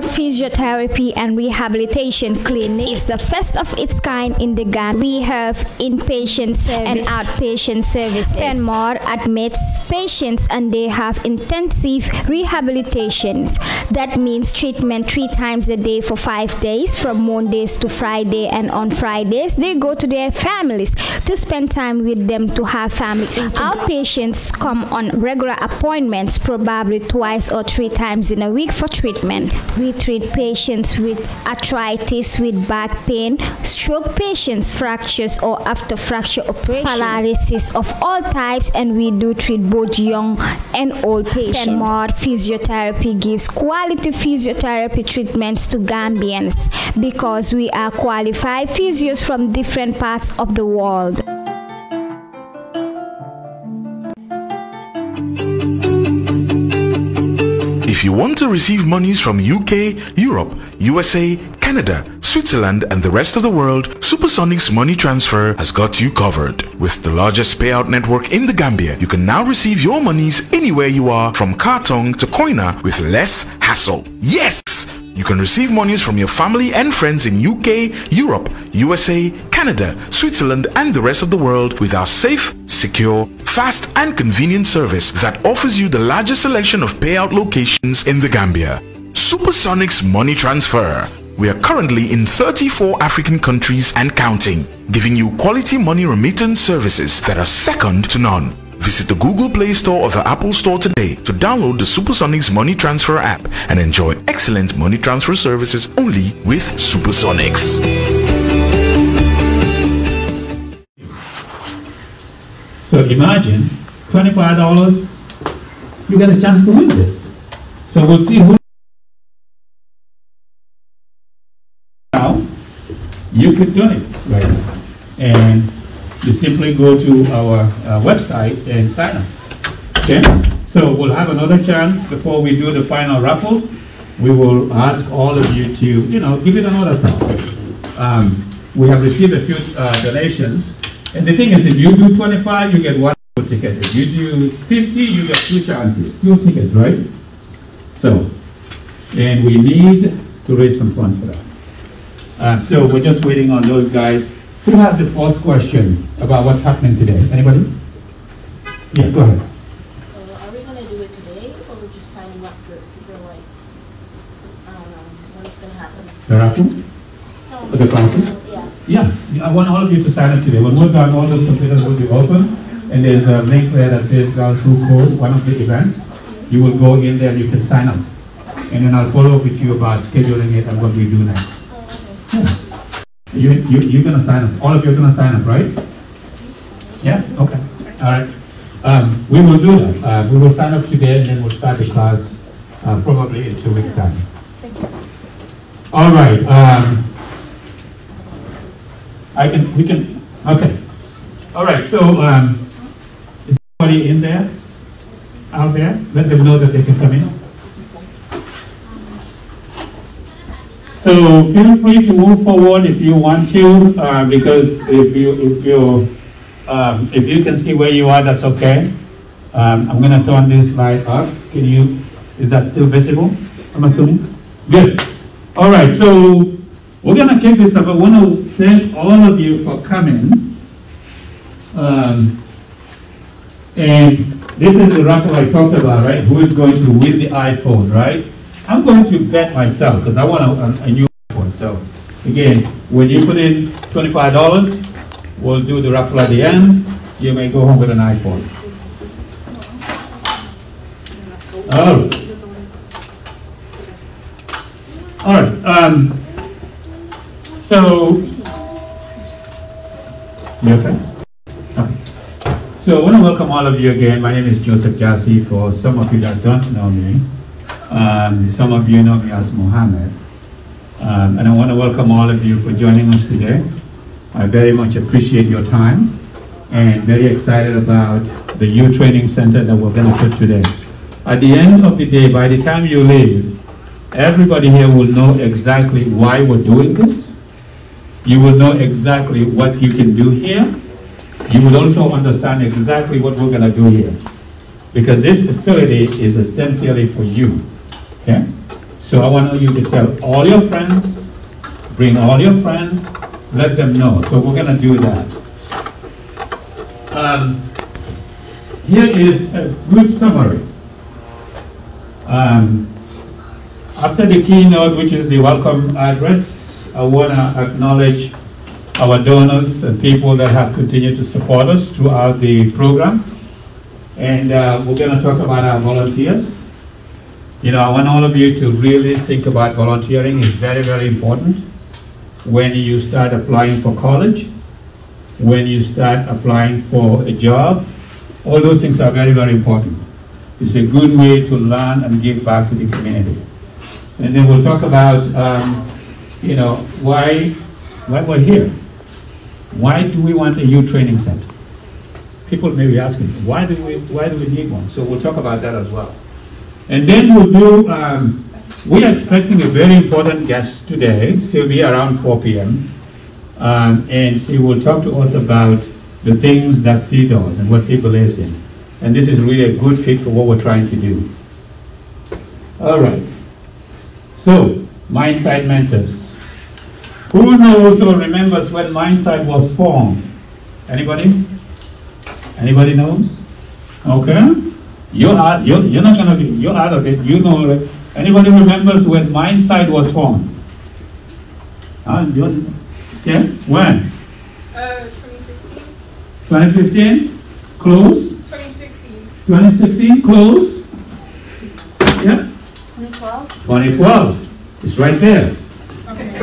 Physiotherapy and Rehabilitation Clinic is the first of its kind in the Gambia. We have inpatient service and outpatient services. Penmore admits patients and they have intensive rehabilitations. That means treatment 3 times a day for 5 days, from Mondays to Friday, and on Fridays they go to their families to spend time with them to have family. Outpatients come on regular appointments, probably 2 or 3 times in a week for treatment. We treat patients with arthritis, with back pain, stroke patients, fractures or after fracture operation, paralysis of all types, and we do treat both young and old patients. Penmore Physiotherapy gives quality physiotherapy treatments to Gambians because we are qualified physios from different parts of the world. If you want to receive monies from UK, Europe, USA, Canada, Switzerland, and the rest of the world, Supersonics Money Transfer has got you covered. With the largest payout network in the Gambia, you can now receive your monies anywhere you are, from Kartong to Koina, with less hassle. Yes! You can receive monies from your family and friends in UK, Europe, USA, Canada, Switzerland, and the rest of the world with our safe, secure, fast, and convenient service that offers you the largest selection of payout locations in the Gambia. Supersonics Money Transfer. We are currently in 34 African countries and counting, giving you quality money remittance services that are second to none. Visit the Google Play Store or the Apple Store today to download the Supersonics Money Transfer app and enjoy excellent money transfer services only with Supersonics. So imagine $25, you get a chance to win this. So we'll see who. Now you could do it right now, and you simply go to our website and sign up. Okay, so we'll have another chance before we do the final raffle. We will ask all of you to, give it another thought. We have received a few donations, and the thing is, if you do 25, you get 1 ticket. If you do 50, you get 2 chances, 2 tickets, right? So, and we need to raise some funds for that. So we're just waiting on those guys. Who has the first question about what's happening today? Anybody? Yeah, go ahead. Are we going to do it today, or we're just signing up for like, I don't know, when it's going to happen? The raffle? No. The classes? Yeah. Yeah, I want all of you to sign up today. When we're done, all those computers will be open, and there's a link there that says through code, one of the events. You will go in there and you can sign up. And then I'll follow up with you about scheduling it and what we do next. Oh, okay. Yeah. You're going to sign up. All of you are going to sign up, right? Yeah? Okay. All right. We will do that. We will sign up today, and then we'll start the class probably in 2 weeks' time. Thank you. All right. Okay. All right. So, is anybody in there? Out there? Let them know that they can come in. So feel free to move forward if you want to, because if you can see where you are, that's okay. I'm going to turn this light up. Is that still visible? I'm assuming. Good. All right. So we're going to kick this up. I want to thank all of you for coming. And this is the raffle I talked about, right? Who is going to win the iPhone, right? I'm going to bet myself because I want a new iPhone. So again, when you put in $25, we'll do the raffle at the end. You may go home with an iPhone. All right. So, you okay? Okay. So I want to welcome all of you again. My name is Joseph Jassy. For some of you that don't know me, some of you know me as Mohammed. And I want to welcome all of you for joining us today. I very much appreciate your time and very excited about the youth training center that we're going to put today. At the end of the day, by the time you leave, everybody here will know exactly why we're doing this. You will know exactly what you can do here. You will also understand exactly what we're going to do here. Because this facility is essentially for you. Okay? So I want you to tell all your friends, bring all your friends, let them know. So we're going to do that. Here is a good summary. After the keynote, which is the welcome address, I want to acknowledge our donors and people that have continued to support us throughout the program. And we're going to talk about our volunteers. You know, I want all of you to really think about volunteering. It's very, very important. When you start applying for college, when you start applying for a job, all those things are very, very important. It's a good way to learn and give back to the community. And then we'll talk about, you know, why we're here. Why do we want a youth training center? People may be asking, why do we need one? So we'll talk about that as well. And then we'll do, we are expecting a very important guest today. She'll be around 4 p.m. And she will talk to us about the things that she does and what she believes in. And this is really a good fit for what we're trying to do. All right. So, Mindsight Mentors. Who knows or remembers when Mindsight was formed? Anybody? Anybody knows? Okay. You're not gonna be, you're out of it. You know it. Anybody remembers when Mindsight was formed? Yeah? When? 2016. 2015? Close? 2016. 2016? Close? Yeah? 2012? 2012. It's right there. Okay.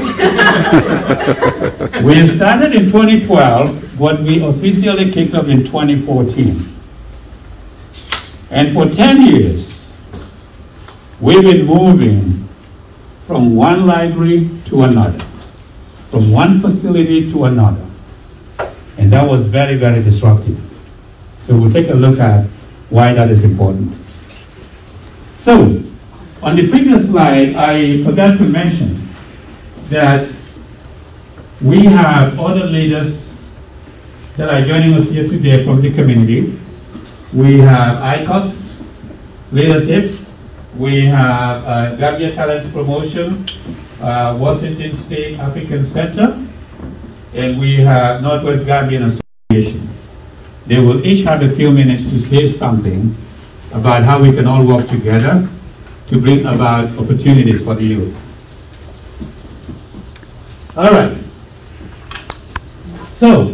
We started in 2012, but we officially kicked off in 2014. And for 10 years, we've been moving from one library to another, from one facility to another. And that was very, very disruptive. So we'll take a look at why that is important. So, on the previous slide, I forgot to mention that we have other leaders that are joining us here today from the community. We have ICOPS leadership. We have Gambian Talents Promotion, Washington State African Center, and we have Northwest Gambian Association. They will each have a few minutes to say something about how we can all work together to bring about opportunities for the youth. All right. So,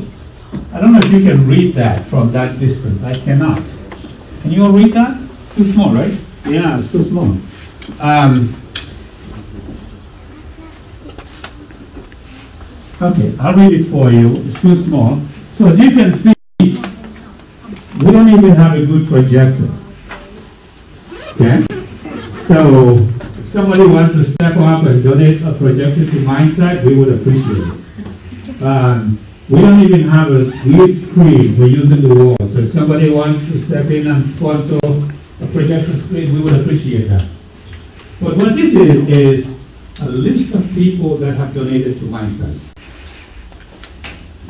I don't know if you can read that from that distance. I cannot. Can you all read that? Too small, right? Yeah, it's too small. Okay, I'll read it for you. It's too small. So as you can see, we don't even have a good projector. Okay? So if somebody wants to step up and donate a projector to Mindsight, we would appreciate it. We don't even have a lead screen. We're using the wall. So if somebody wants to step in and sponsor a projector screen, we would appreciate that. But what this is a list of people that have donated to Mindsight.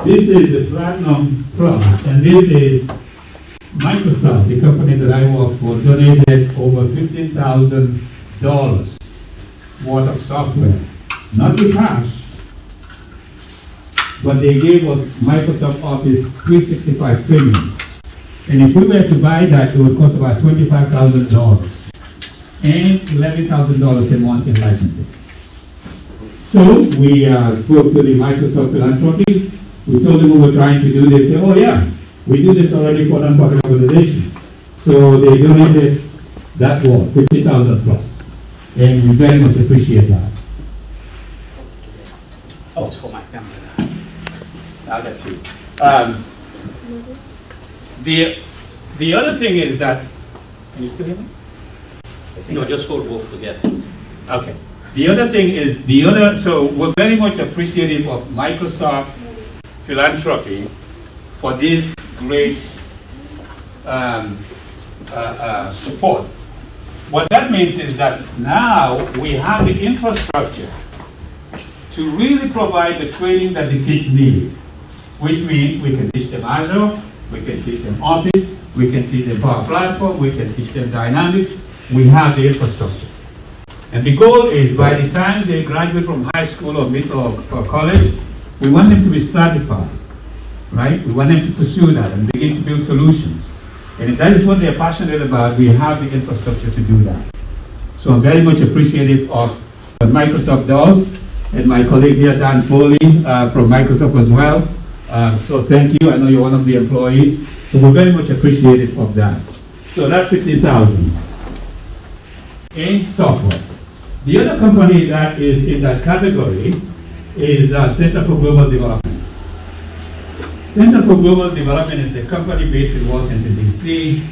This is the Platinum Plus, and this is Microsoft, the company that I work for, donated over $15,000 worth of software. Not the cash, but they gave us Microsoft Office 365 Premium. And if we were to buy that, it would cost about $25,000 and $11,000 a month in licensing. So we spoke to the Microsoft Philanthropy. We told them we were trying to do this. They said, oh yeah, we do this already for non-profit organizations. So they donated that work, 50,000 plus. And we very much appreciate that. Oh, it's for my camera. I'll get you. The other thing is that, can you still hear me? No, just hold both together. Okay. The other thing is, so we're very much appreciative of Microsoft Philanthropy for this great support. What that means is that now we have the infrastructure to really provide the training that the kids need, which means we can teach them Azure, we can teach them Office, we can teach them Power Platform, we can teach them Dynamics. We have the infrastructure. And the goal is by the time they graduate from high school or college, we want them to be certified, right? We want them to pursue that and begin to build solutions. And if that is what they're passionate about, we have the infrastructure to do that. So I'm very much appreciative of what Microsoft does, and my colleague here, Dan Foley, from Microsoft as well. So thank you. I know you're one of the employees. So we're very much appreciative of that. So that's 15,000 in software. The other company that is in that category is Center for Global Development. Center for Global Development is a company based in Washington, D.C.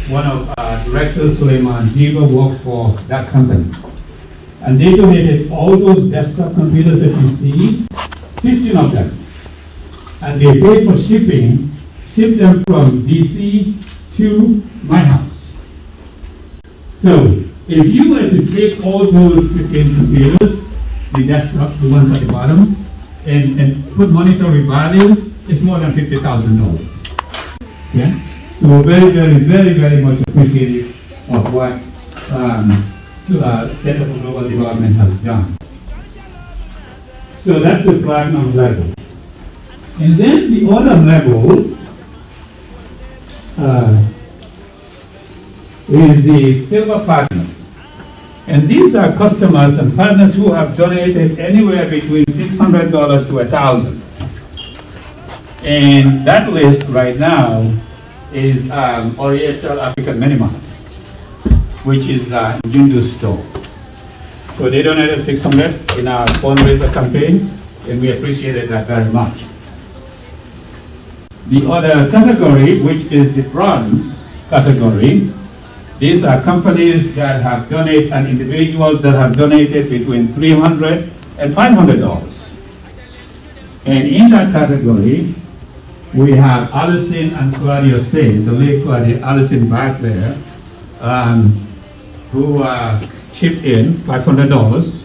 One of our directors, Suleiman Jiba, works for that company. And they donated all those desktop computers that you see, 15 of them. And they paid for shipping, shipped them from D.C. to my house. So, if you were to take all those 15 computers, the desktop, the ones at the bottom, and put monetary value, it's more than $50,000. Yeah? So we're very, very, very, very much appreciative of what Center for Global Development has done. So that's the platinum level. And then the other levels is the silver partners. And these are customers and partners who have donated anywhere between $600 to $1,000. And that list right now is Oriental African Minimum, which is Jundu's store. So they donated $600 in our fundraiser campaign, and we appreciated that very much. The other category, which is the bronze category, these are companies that have donated and individuals that have donated between $300 and $500. And in that category, we have Allison and Claudia Singh, the late Claudia Allison back there, who chipped in $500.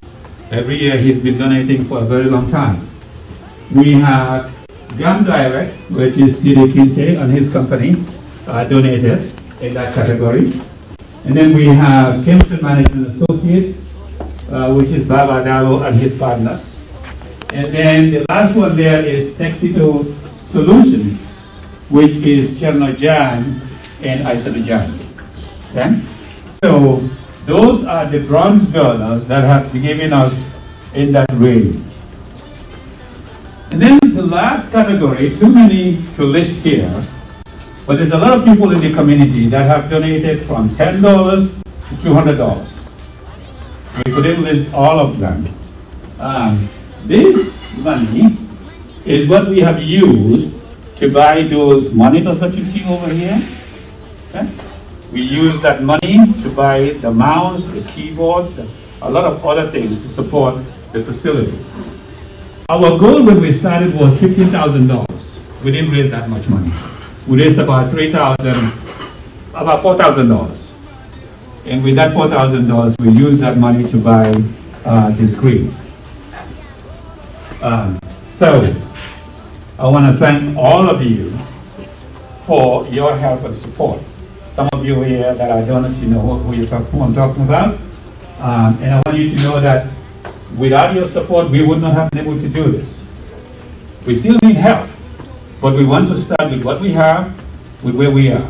Every year he's been donating for a very long time. We have Gam Direct, which is Sidi Kinte and his company, donated in that category. And then we have Kimpson Management Associates, which is Baba Dalo and his partners. And then the last one there is Texito Solutions, which is Cherno Jan and Aisha Jan. Okay? So those are the bronze donors that have given us in that range. And then the last category, too many to list here, but there's a lot of people in the community that have donated from $10 to $200. We couldn't list all of them. This money is what we have used to buy those monitors that you see over here. Okay? We use that money to buy the mouse, the keyboards, a lot of other things to support the facility. Our goal when we started was $15,000. We didn't raise that much money. We raised about $4,000. And with that $4,000, we used that money to buy the screens. So, I want to thank all of you for your help and support. Some of you here that are donors, you know who I'm talking about. And I want you to know that without your support, we would not have been able to do this. We still need help, but we want to start with what we have, with where we are.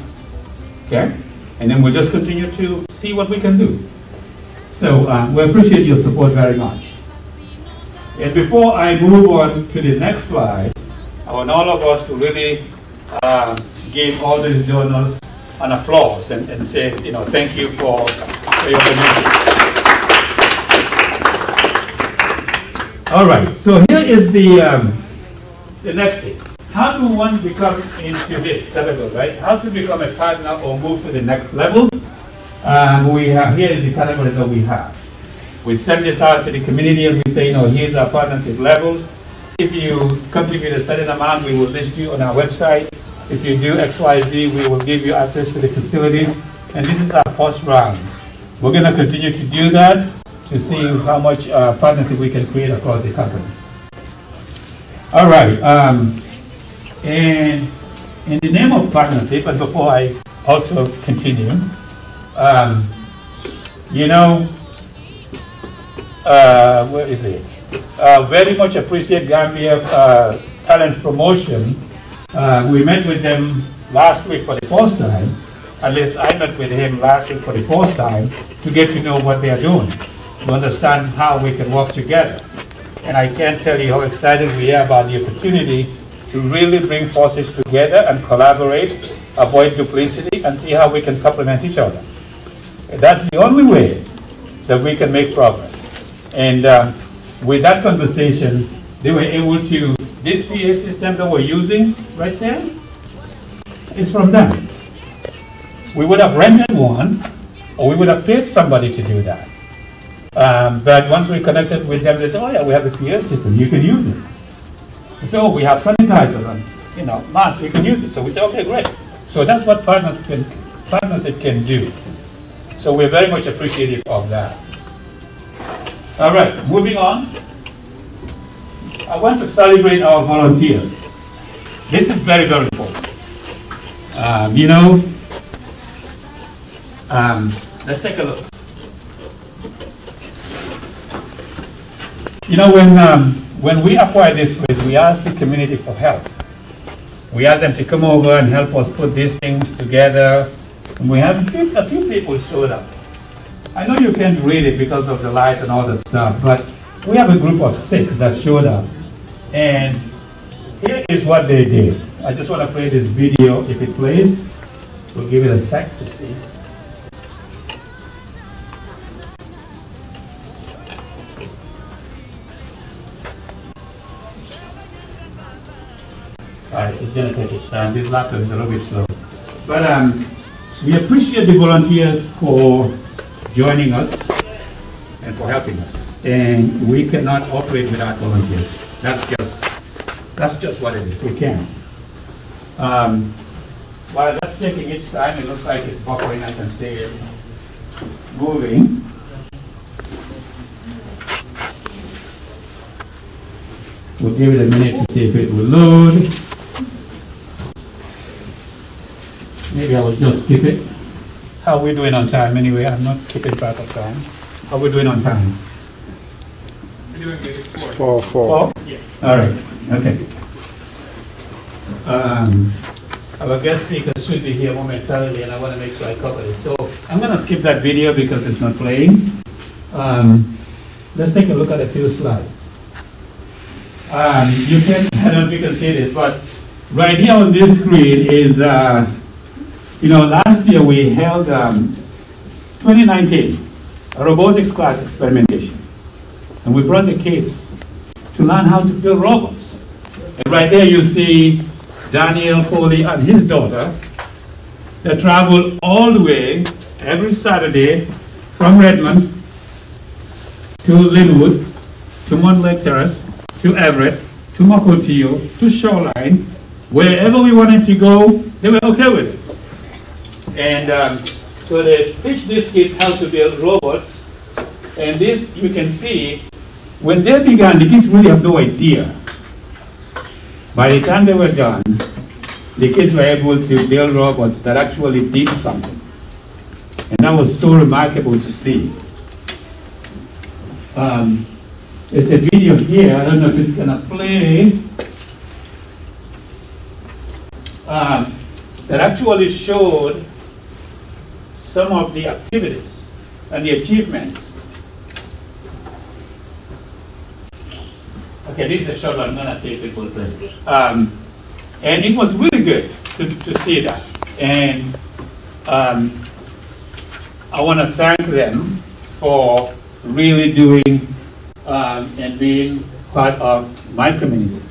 Okay? And then we'll just continue to see what we can do. So we appreciate your support very much. And before I move on to the next slide, I want all of us to really give all these donors an applause and say, you know, thank you for your donation. All right, so here is the next thing. How do one become into this category, right? How to become a partner or move to the next level? Here is the categories that we have. We send this out to the community and we say, you know, here's our partnership levels. If you contribute a certain amount, we will list you on our website. If you do XYZ, we will give you access to the facility. And this is our first round. We're going to continue to do that to see how much partnership we can create across the company. All right. And in the name of partnership, and before I also continue, you know, where is it? Very much appreciate Gambia talent promotion. We met with them last week for the first time. At least I met with him last week for the first time to get to know what they are doing, to understand how we can work together. And I can't tell you how excited we are about the opportunity to really bring forces together and collaborate, avoid duplicity, and see how we can supplement each other. And that's the only way that we can make progress. And with that conversation, they were able to, this PA system that we're using right there is from them. We would have rented one, or we would have paid somebody to do that. But once we connected with them, they said, oh yeah, we have a PA system, you can use it. We said, oh, we have sanitizers and masks, we can use it. So we said, okay, great. So that's what partnership can do. So we're very much appreciative of that. All right, moving on. I want to celebrate our volunteers. This is very, very important. Let's take a look. When we acquired this place, we asked the community for help. We asked them to come over and help us put these things together. And we have a few people showed up. I know you can't read it because of the lights and all that stuff, but we have a group of 6 that showed up. And here is what they did. I just want to play this video. If it plays, we'll give it a sec to see. Alright, it's going to take its time. This laptop is a little bit slow. But we appreciate the volunteers for joining us and for helping us. And we cannot operate without volunteers. That's just what it is. We can't. While that's taking its time, it looks like it's buffering. I can see it moving. We'll give it a minute to see if it will load. Maybe I will just skip it. How are we doing on time anyway? I'm not keeping track of time. How are we doing on time? We're doing good. It's 4. 4? Yeah. All right. Okay. Our guest speaker should be here momentarily, and I want to make sure I cover this. So I'm going to skip that video because it's not playing. Let's take a look at a few slides. I don't know if you can see this, but right here on this screen is, last year we held 2019 a robotics class experimentation, and we brought the kids to learn how to build robots. And right there you see Daniel Foley and his daughter that travel all the way every Saturday from Redmond to Linwood, to Montlake Terrace, to Everett, to Mokotio, to Shoreline. Wherever we wanted to go, they were okay with it. And so they teach these kids how to build robots. And this, you can see, when they began, the kids really have no idea. By the time they were done, the kids were able to build robots that actually did something. And that was so remarkable to see. There's a video here, I don't know if it's going to play, that actually showed some of the activities and the achievements. Okay, this is a short one, I'm going to see if it will play. And it was really good to see that. And I want to thank them for really doing and being part of my community.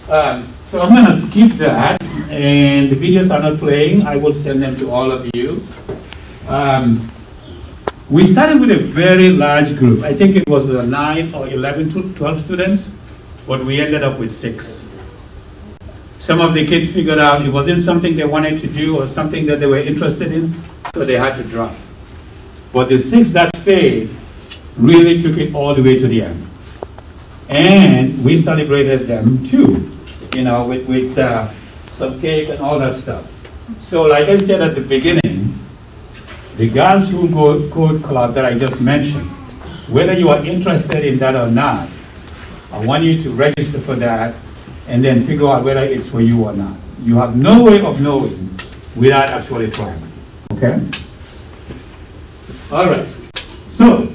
So I'm going to skip that, and the videos are not playing. I will send them to all of you. We started with a very large group. I think it was 9 or 11 to 12 students, but we ended up with 6. Some of the kids figured out it wasn't something they wanted to do or something that they were interested in, so they had to drop. But the 6 that stayed really took it all the way to the end. And we celebrated them too, with some cake and all that stuff. So like I said at the beginning, The Girls Who Code Club that I just mentioned, whether you are interested in that or not, I want you to register for that and then figure out whether it's for you or not. You have no way of knowing without actually trying. Okay? All right. So,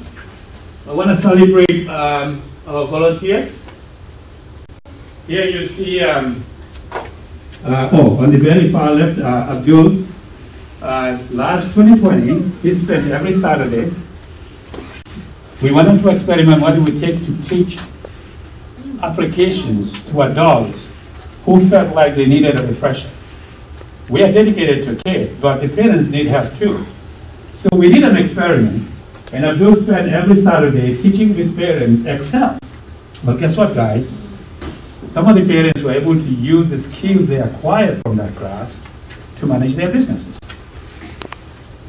I want to celebrate our volunteers. Here you see, on the very far left, Abdul. Last 2020, he spent every Saturday. We wanted to experiment what it would take to teach applications to adults who felt like they needed a refresher. We are dedicated to kids, but the parents need help too. So we did an experiment, and Abdul spent every Saturday teaching his parents Excel. But guess what, guys? Some of the parents were able to use the skills they acquired from that class to manage their businesses,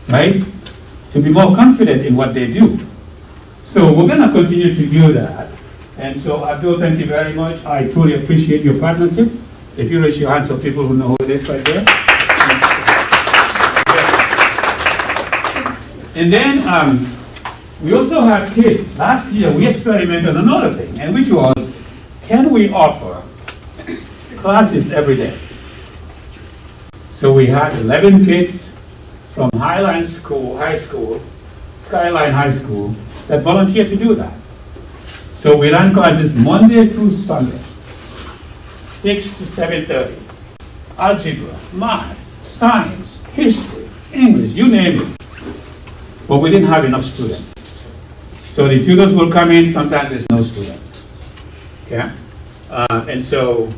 right? To be more confident in what they do. So we're going to continue to do that. And so, Abdul, thank you very much. I truly appreciate your partnership. If you raise your hands for people who know who it is right there. And then we also have kids. Last year we experimented on another thing, and which was, can we offer classes every day? So we had 11 kids from Skyline High School, that volunteered to do that. So we ran classes Monday through Sunday, 6 to 7:30. Algebra, math, science, history, English, you name it. But we didn't have enough students. So the tutors will come in, sometimes there's no student. Okay? And so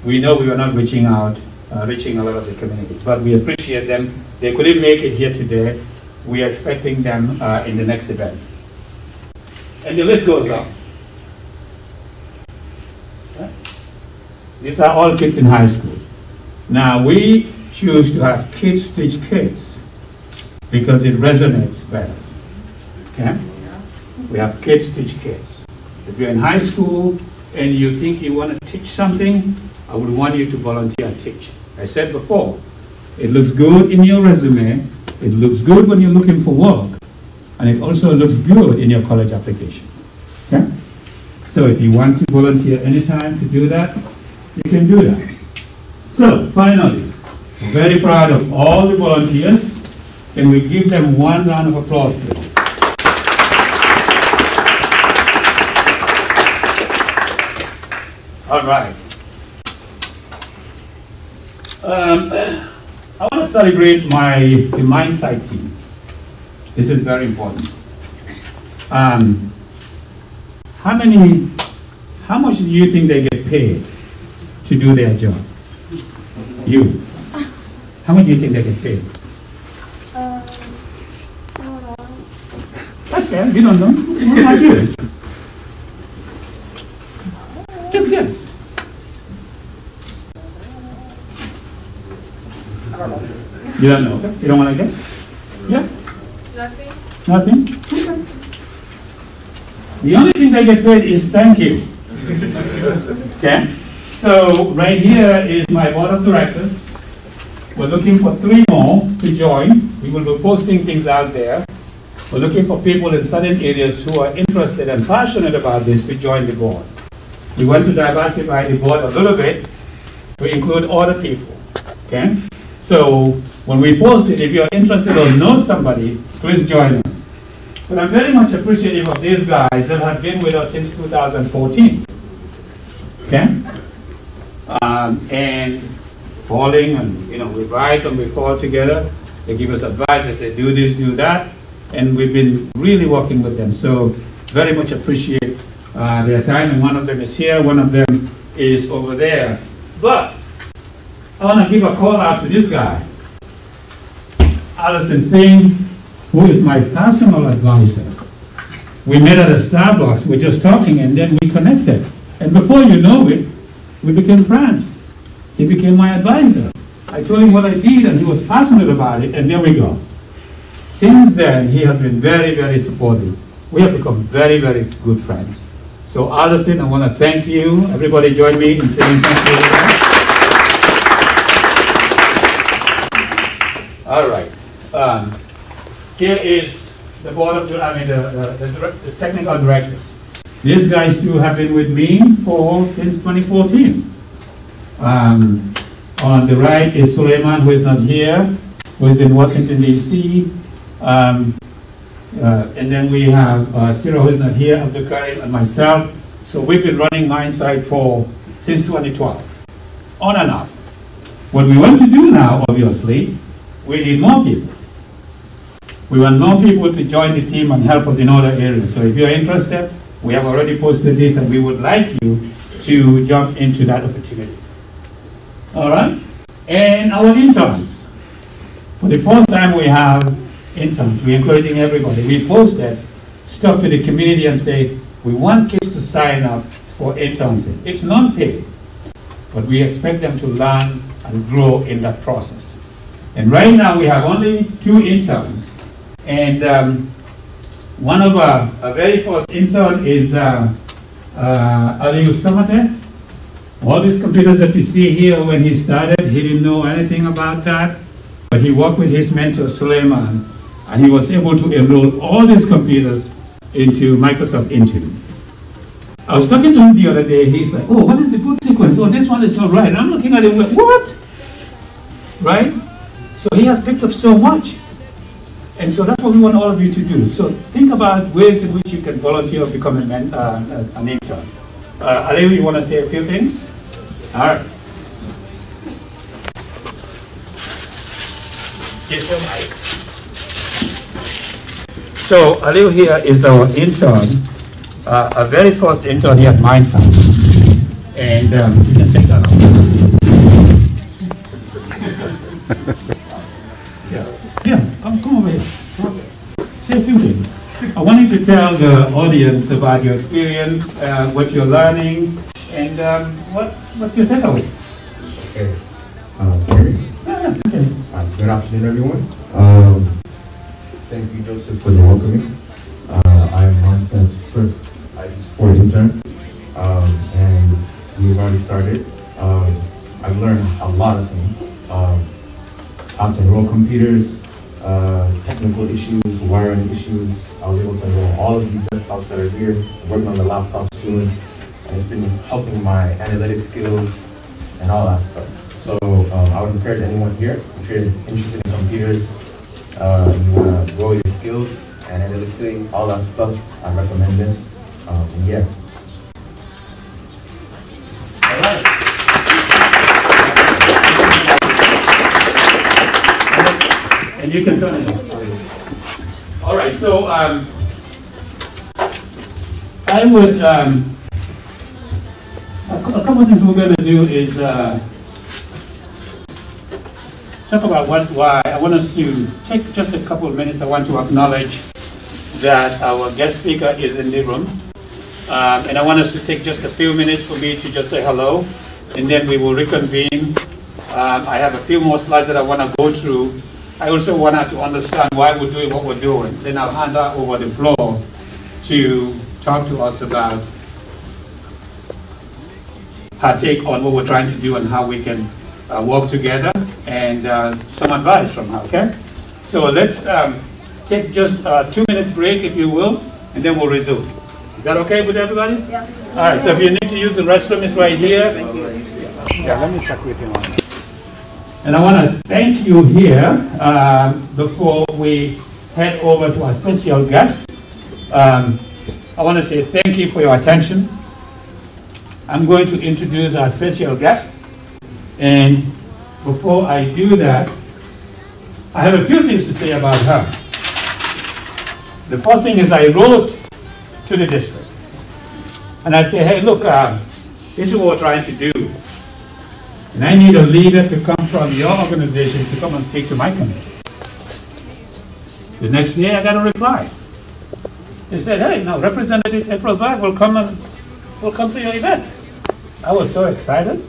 we know we were not reaching a lot of the community, but we appreciate them. They couldn't make it here today. We are expecting them in the next event. And the list goes on. Okay? These are all kids in high school. Now we choose to have kids teach kids because it resonates better. Okay? We have kids teach kids. If you're in high school and you think you want to teach something, I would want you to volunteer and teach. I said before, it looks good in your resume, it looks good when you're looking for work, and it also looks good in your college application. Okay? So if you want to volunteer anytime to do that, you can do that. So finally, we're very proud of all the volunteers. Can we give them one round of applause, please? All right. I want to celebrate the Mindsight team. This is very important. How much do you think they get paid to do their job? You. How much do you think they get paid? That's fair. You don't know. What about you? Just guess. You don't know? You don't want to guess? Yeah? Nothing. Nothing? Okay. The only thing they get paid is thank you. Okay? So right here is my board of directors. We're looking for 3 more to join. We will be posting things out there. We're looking for people in certain areas who are interested and passionate about this to join the board. We want to diversify the board a little bit to include other people. Okay? So when we post it, if you're interested or know somebody, please join us. But I'm very much appreciative of these guys that have been with us since 2014. Okay? And falling, and we rise and we fall together. They give us advice, they say do this, do that, and we've been really working with them. So very much appreciate their time, and one of them is here, one of them is over there. But I want to give a call out to this guy, Allison Singh, who is my personal advisor. We met at a Starbucks, we're just talking, and then we connected. And before you know it, we became friends. He became my advisor. I told him what I did, and he was passionate about it, and there we go. Since then, he has been very, very supportive. We have become very, very good friends. So Allison, I want to thank you. Everybody join me in saying thank you. All right. Here is the board of, the technical directors. These guys too have been with me since 2014. On the right is Suleiman, who is not here, who is in Washington, D.C. And then we have Cyril, who is not here, Abdul Karim, and myself. So we've been running Mindside since 2012, on and off. What we want to do now, obviously, we need more people. We want more people to join the team and help us in other areas. So if you're interested, we have already posted this, and we would like you to jump into that opportunity. All right? And our interns. For the first time we have interns. We're encouraging everybody. We posted stuff to the community and say, we want kids to sign up for internships. It's non-paid, but we expect them to learn and grow in that process. And right now we have only 2 interns. And one of our very first intern is Aliu Samate. All these computers that you see here, when he started, he didn't know anything about that. But he worked with his mentor, Suleiman, and he was able to enroll all these computers into Microsoft Intune. I was talking to him the other day. He's like, oh, what is the boot sequence? Oh, this one is not right. And I'm looking at him like, what? Right? So he has picked up so much. And so that's what we want all of you to do. So think about ways in which you can volunteer or become an intern. Ali, you want to say a few things? All right. Yes, your mic. So Ali here is our intern, a very first intern here at Mindside. And you can take that off. Yeah, come over here. Say a few things. I wanted to tell the audience about your experience, what you're learning, and what's your takeaway? Okay. Yeah, okay. Good afternoon, everyone. Thank you, Joseph, for the welcoming. I'm Mindside's first IT support intern, and we've already started. I've learned a lot of things. How to enroll computers, technical issues, wiring issues. I was able to enroll all of these desktops that are here, working on the laptop soon, and it's been helping my analytic skills and all that stuff. So I would encourage anyone here, if you're interested in computers, you want to grow your skills and analytically, all that stuff, I recommend this. Yeah. All right. And you can turn it off. All right, so I would, a couple of things we're going to do is talk about why I want us to take just a couple of minutes. I want to acknowledge that our guest speaker is in the room. And I want us to take just a few minutes for me to just say hello, and then we will reconvene. I have a few more slides that I want to go through. I also want her to understand why we're doing what we're doing. Then I'll hand her over the floor to talk to us about her take on what we're trying to do and how we can work together, and some advice from her, okay? So let's take just a 2 minutes break, if you will, and then we'll resume. Is that okay with everybody? Yeah. All right, so if you need to use the restroom, it's right here. Yeah, let me check with you on that. And I want to thank you here before we head over to our special guest. I want to say thank you for your attention. I'm going to introduce our special guest. And before I do that, I have a few things to say about her. The first thing is I wrote to the district. And I said, hey, look, this is what we're trying to do. And I need a leader to come from your organization to come and speak to my committee. The next day I got a reply. They said, hey, no, Representative April Black will come to your event. I was so excited.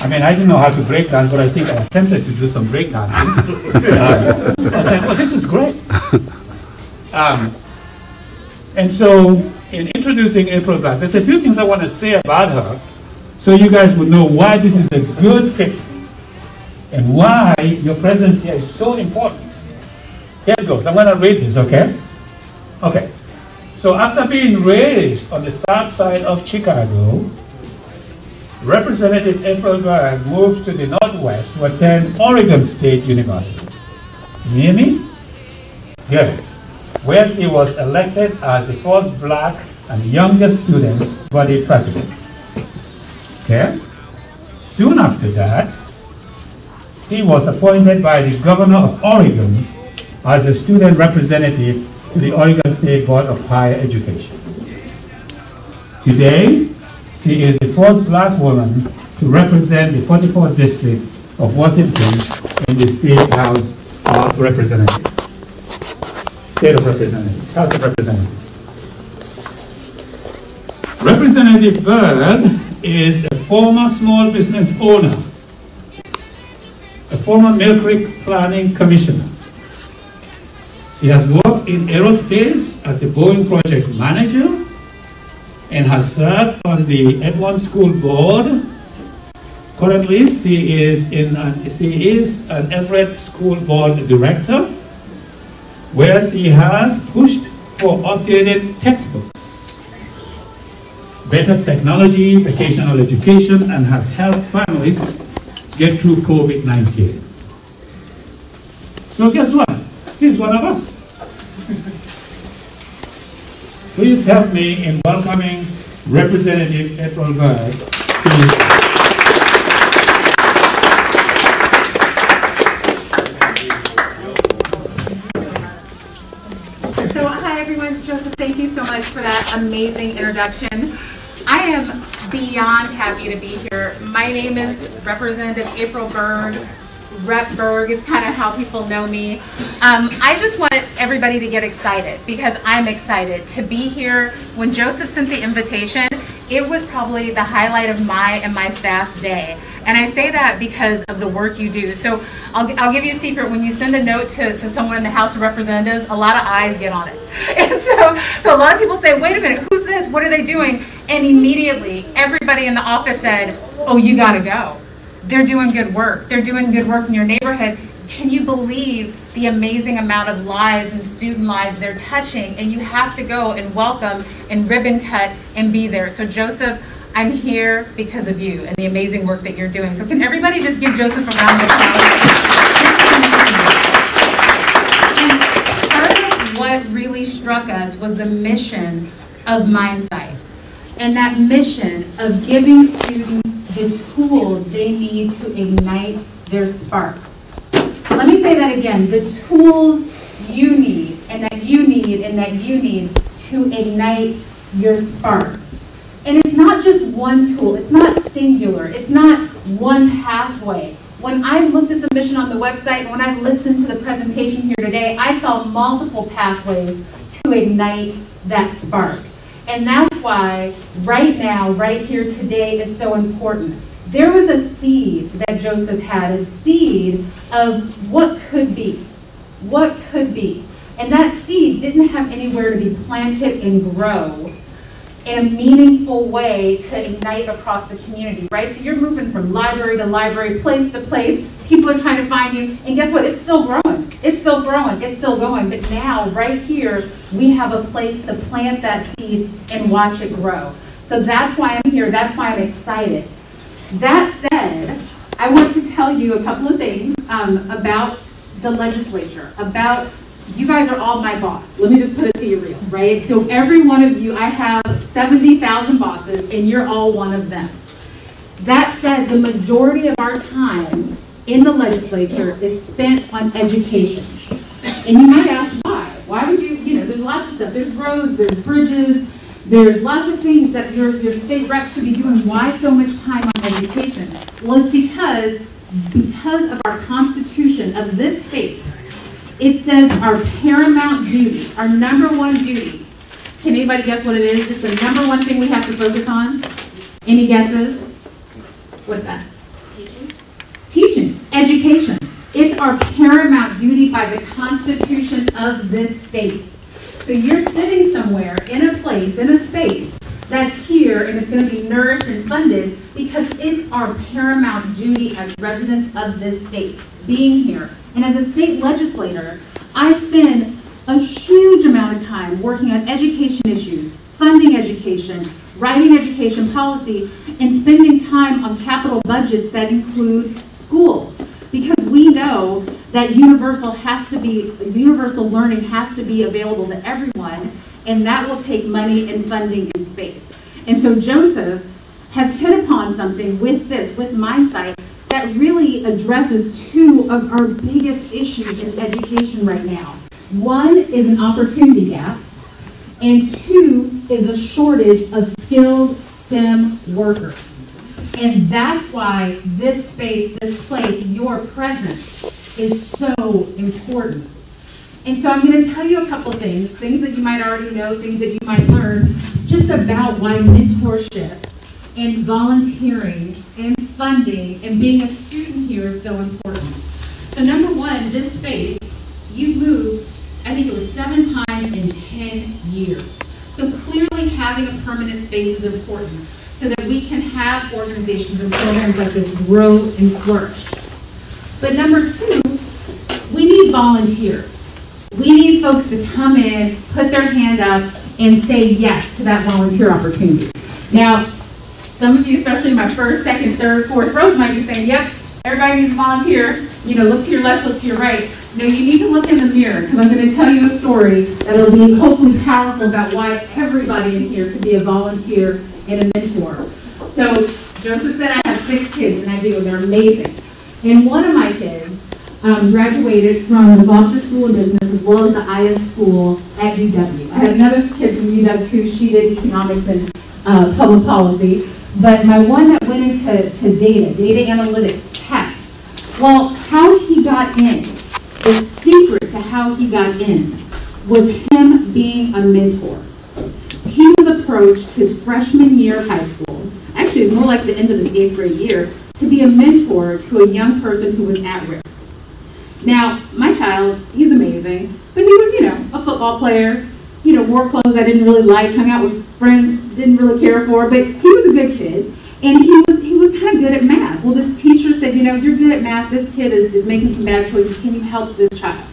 I mean, I didn't know how to break dance, but I think I attempted to do some break dancing. I said, well, this is great. And so in introducing April Black, there's a few things I want to say about her, so you guys would know why this is a good fit and why your presence here is so important. Here it goes. I'm going to read this, okay? Okay. So after being raised on the south side of Chicago, Representative April Berg moved to the Northwest to attend Oregon State University. You hear me? Good. Where she was elected as the first black and youngest student body president. Okay? Soon after that, she was appointed by the governor of Oregon as a student representative to the Oregon State Board of Higher Education. Today, she is the first black woman to represent the 44th District of Washington in the State House of Representatives. State of Representatives, House of Representatives. Representative Bird is a former small business owner, a former Mill Creek Planning Commissioner. She has worked in aerospace as the Boeing project manager and has served on the Edmond School Board. Currently, she is an Everett School Board Director, where she has pushed for updated textbooks, better technology, vocational education, and has helped families get through COVID-19. So guess what? She's one of us. Please help me in welcoming Representative April Berg to Hi everyone, Joseph, thank you so much for that amazing introduction. I am beyond happy to be here. My name is Representative April Berg. Rep Berg is kind of how people know me. I just want everybody to get excited because I'm excited to be here. When Joseph sent the invitation, it was probably the highlight of my and my staff's day. And I say that because of the work you do. So I'll give you a secret. When you send a note to someone in the House of Representatives, a lot of eyes get on it. And so a lot of people say, wait a minute, who's this? What are they doing? And immediately everybody in the office said, oh, you gotta go. They're doing good work. They're doing good work in your neighborhood. Can you believe the amazing amount of lives and student lives they're touching? And you have to go and welcome and ribbon cut and be there. So Joseph, I'm here because of you and the amazing work that you're doing. So can everybody just give Joseph a round of applause? And part of what really struck us was the mission of Mindsight. And that mission of giving students the tools they need to ignite their spark. Let me say that again, the tools you need and that you need and that you need to ignite your spark. And it's not just one tool, it's not singular, it's not one pathway. When I looked at the mission on the website and when I listened to the presentation here today, I saw multiple pathways to ignite that spark. And that's why right now, right here today is so important. There was a seed that Joseph had, a seed of what could be, what could be. And that seed didn't have anywhere to be planted and grow in a meaningful way to ignite across the community, right? So you're moving from library to library, place to place. People are trying to find you. And guess what? It's still growing. It's still growing. It's still going. But now, right here, we have a place to plant that seed and watch it grow. So that's why I'm here. That's why I'm excited. That said, I want to tell you a couple of things about the legislature, about you guys are all my boss. Let me just put it to you real, right? So every one of you, I have 70,000 bosses, and you're all one of them. That said, the majority of our time in the legislature is spent on education. And you might ask why? Why would you, there's lots of stuff. There's roads, there's bridges, there's lots of things that your state reps could be doing. Why so much time on education? Well, it's because of our Constitution of this state. It says our paramount duty, our number one duty. Can anybody guess what it is? Just the number one thing we have to focus on? Any guesses? What's that? Teaching. Teaching. Education. It's our paramount duty by the Constitution of this state. So you're sitting somewhere in a place, in a space, that's here, and it's going to be nourished and funded because it's our paramount duty as residents of this state, being here. And as a state legislator, I spend a huge amount of time working on education issues, funding education, writing education policy, and spending time on capital budgets that include schools. Because we know that universal learning has to be available to everyone, and that will take money and funding and space. And so Joseph has hit upon something with this, with Mindsight, that really addresses two of our biggest issues in education right now. One is an opportunity gap, and two is a shortage of skilled STEM workers. And that's why this space, this place, your presence is so important. And so I'm going to tell you a couple things that you might already know, things that you might learn, just about why mentorship and volunteering and funding and being a student here is so important. So number one, this space, you've moved, I think it was 7 times in 10 years. So clearly having a permanent space is important so that we can have organizations and programs like this grow and flourish. But number two, we need volunteers. We need folks to come in, put their hand up, and say yes to that volunteer opportunity. Now, some of you, especially my first, second, third, fourth rows, might be saying, yep, everybody needs a volunteer. You know, look to your left, look to your right. No, you need to look in the mirror, because I'm going to tell you a story that'll be hopefully powerful about why everybody in here could be a volunteer and a mentor. So Joseph said I have 6 kids, and I do, and they're amazing. And one of my kids graduated from the Foster School of Business as well as the IS School at UW. I had another kid from UW too. She did economics and public policy. But my one that went into data analytics, tech, well, how he got in, the secret to how he got in was him being a mentor. He was approached his freshman year of high school, actually it was more like the end of his 8th grade year, to be a mentor to a young person who was at risk. Now, my child, he's amazing, but he was, a football player, wore clothes I didn't really like, hung out with friends didn't really care for, but he was a good kid, and he was kind of good at math. Well, this teacher said, you're good at math, this kid is making some bad choices, can you help this child?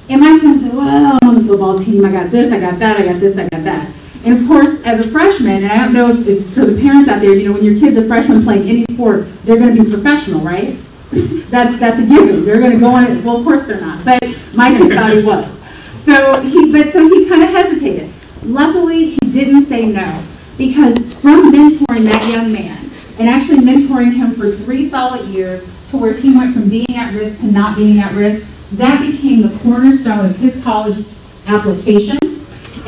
And my son said, well, I'm on the football team, I got this, I got that, I got this, I got that. And of course, as a freshman, and I don't know if for the parents out there, when your kid's a freshman playing any sport, they're going to be professional, right? That's a given. They're going to go on it. Well, of course they're not. But my kid thought he was. So he kind of hesitated. Luckily, he didn't say no, because from mentoring that young man and actually mentoring him for 3 solid years to where he went from being at risk to not being at risk, that became the cornerstone of his college application,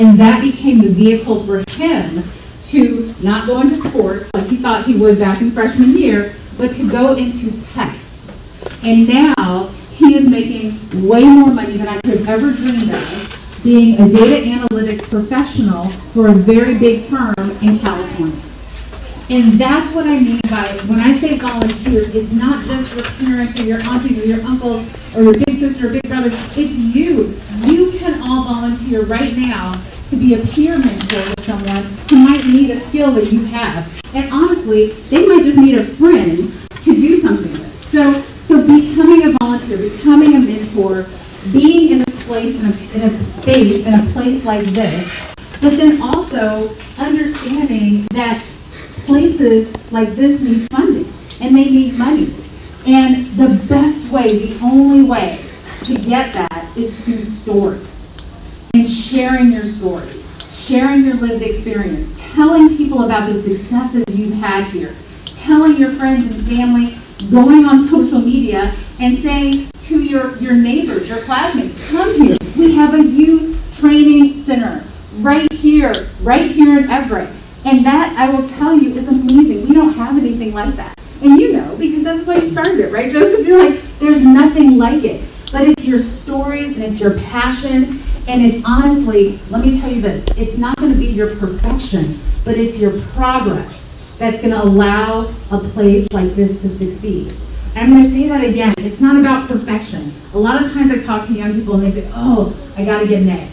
and that became the vehicle for him to not go into sports like he thought he would back in freshman year, but to go into tech. And now he is making way more money than I could have ever dreamed of, being a data analytics professional for a very big firm in California. And that's what I mean by, when I say volunteer, it's not just your parents or your aunties or your uncles or your big sister or big brothers, it's you. You can all volunteer right now to be a peer mentor with someone who might need a skill that you have. And honestly, they might just need a friend to do something with. So becoming a volunteer, becoming a mentor, being in a space, in a place like this, but then also understanding that places like this need funding and they need money. And the best way, the only way to get that is through stories and sharing your stories, sharing your lived experience, telling people about the successes you've had here, telling your friends and family, going on social media and saying to your neighbors, your classmates, come here. We have a youth training center right here in Everett. And that, I will tell you, is amazing. We don't have anything like that. And you know, because that's why you started it, right, Joseph? You're like, there's nothing like it. But it's your stories and it's your passion. And it's honestly, let me tell you this, it's not going to be your perfection, but it's your progress that's going to allow a place like this to succeed. And I'm going to say that again, it's not about perfection. A lot of times I talk to young people and they say, oh, I got to get an A.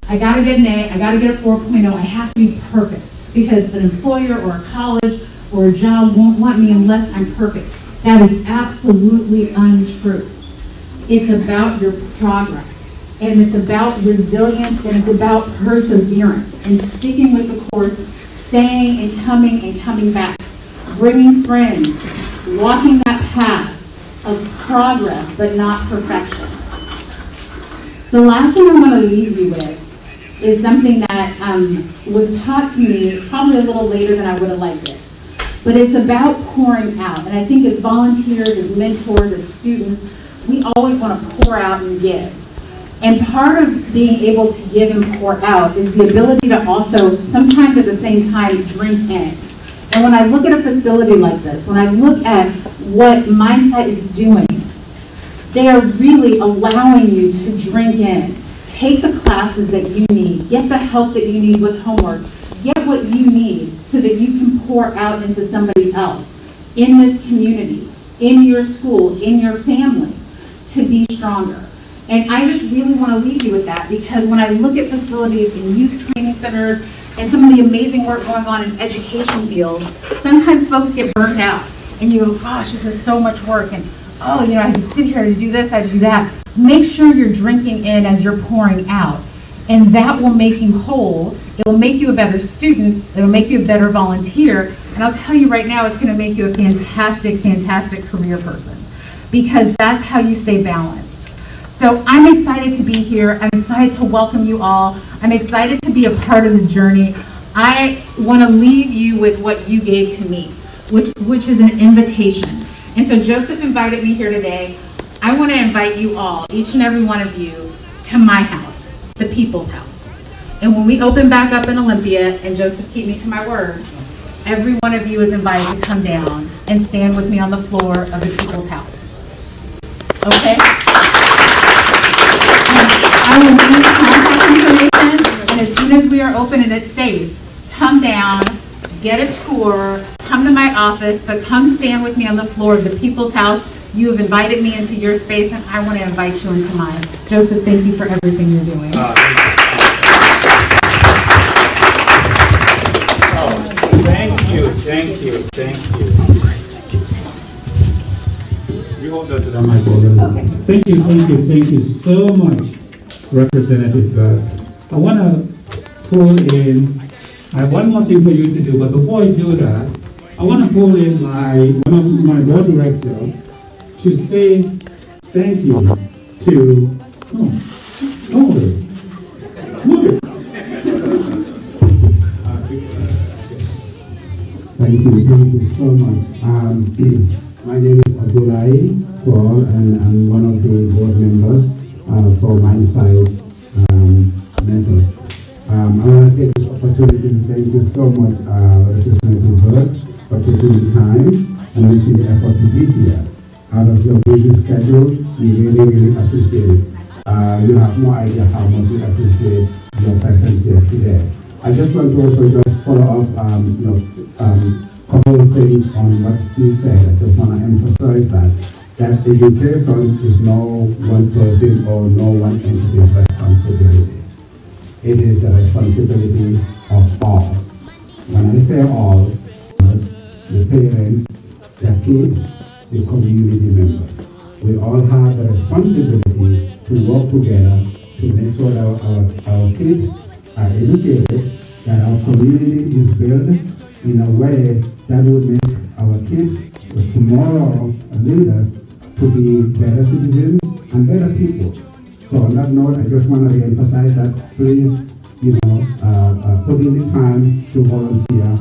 I gotta get an A, I gotta get a 4.0, I have to be perfect because an employer or a college or a job won't want me unless I'm perfect. That is absolutely untrue. It's about your progress, and it's about resilience, and it's about perseverance and sticking with the course, staying and coming back, bringing friends, walking that path of progress but not perfection. The last thing I want to leave you with is something that was taught to me probably a little later than I would have liked it. But it's about pouring out. And I think as volunteers, as mentors, as students, we always want to pour out and give. And part of being able to give and pour out is the ability to also, sometimes at the same time, drink in. And when I look at a facility like this, when I look at what Mindsight is doing, they are really allowing you to drink in. Take the classes that you need. Get the help that you need with homework. Get what you need so that you can pour out into somebody else in this community, in your school, in your family, to be stronger. And I just really want to leave you with that, because when I look at facilities and youth training centers and some of the amazing work going on in education fields, sometimes folks get burnt out and you go, gosh, this is so much work, and oh, you know, I have to sit here to do this, I have to do that. Make sure you're drinking in as you're pouring out, and that will make you whole. It will make you a better student. It will make you a better volunteer. And I'll tell you right now, it's going to make you a fantastic, fantastic career person, because that's how you stay balanced. So I'm excited to be here. I'm excited to welcome you all. I'm excited to be a part of the journey. I want to leave you with what you gave to me, which is an invitation. And so Joseph invited me here today. I want to invite you all, each and every one of you, to my house, the People's House. And when we open back up in Olympia, and Joseph, keep me to my word, every one of you is invited to come down and stand with me on the floor of the People's House. Okay? I will leave contact information, and as soon as we are open and it's safe, come down, get a tour, come to my office, but come stand with me on the floor of the People's House. You have invited me into your space, and I want to invite you into mine. Joseph, thank you for everything you're doing. Thank you. You hold that to the mic. Okay. Thank you so much, Representative Burke. I want to pull in, I have one more thing for you to do, but before I do that, I want to pull in one of my board directors to say thank you to, Thank you so much. My name is Abdulai Paul, and I'm one of the board members for Mindsight Mentors. I want to take this opportunity to thank you so much, Representative Burke, for taking the time and making the effort to be here. Out of your busy schedule, we really appreciate it. You have no idea how much we appreciate your presence here today. I just want to also just follow up, couple of things on what she said. I just want to emphasize that education is no one person or no one entity's responsibility. It is the responsibility of all. When I say all, the parents, the kids, the community members. We all have the responsibility to work together to make sure that our kids are educated, that our community is built in a way that will make our kids, the tomorrow leaders, to be better citizens and better people. So on that note, I just want to reemphasize that please, put in the time to volunteer.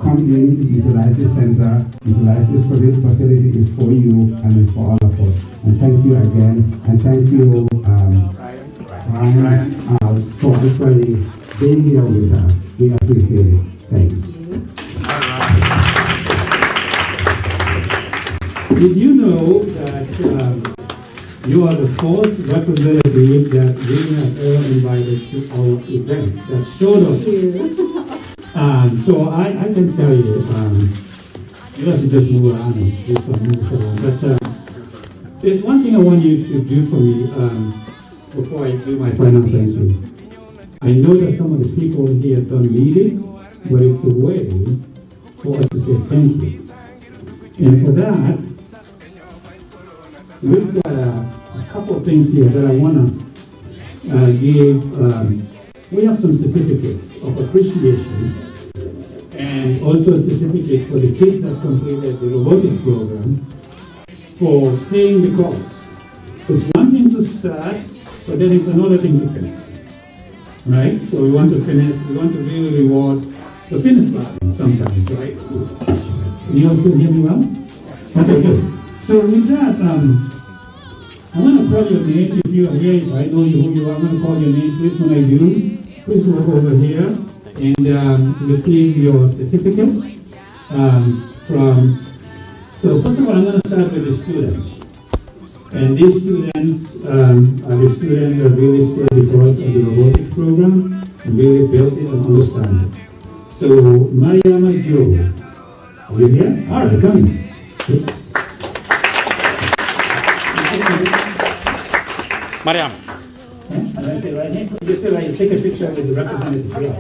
Come in, utilize the center, utilize this facility is for you and it's for all of us. And thank you again, and thank you, Ryan, for actually being here with us. We appreciate it. Thanks. Did you know that you are the first representative that we have ever invited to our event that showed up? So I can tell you, you have to just move around and do some moves around. But there's one thing I want you to do for me before I do my final thank you. I know that some of the people here don't read it, but it's a way for us to say thank you. And for that, we've got a couple of things here that I want to give. We have some certificates of appreciation and also a certificate for the kids that completed the robotics program for staying the course. It's one thing to start, but then it's another thing to finish. Right? So we want to finish, we want to really reward the finish line sometimes, right? Can you all still hear me well? Okay, good. So with that, I want to call your name if you are here. If I know who you are, I'm going to call your name. Please, when I do, please walk over here and receive your certificate from. So first of all, I'm going to start with the students. And these students are the students that really stayed because of the robotics program and really built it and understand it. So Mariama Joe, are you here? All right, come in. Mariam. Right here. Just take a picture with the representative here.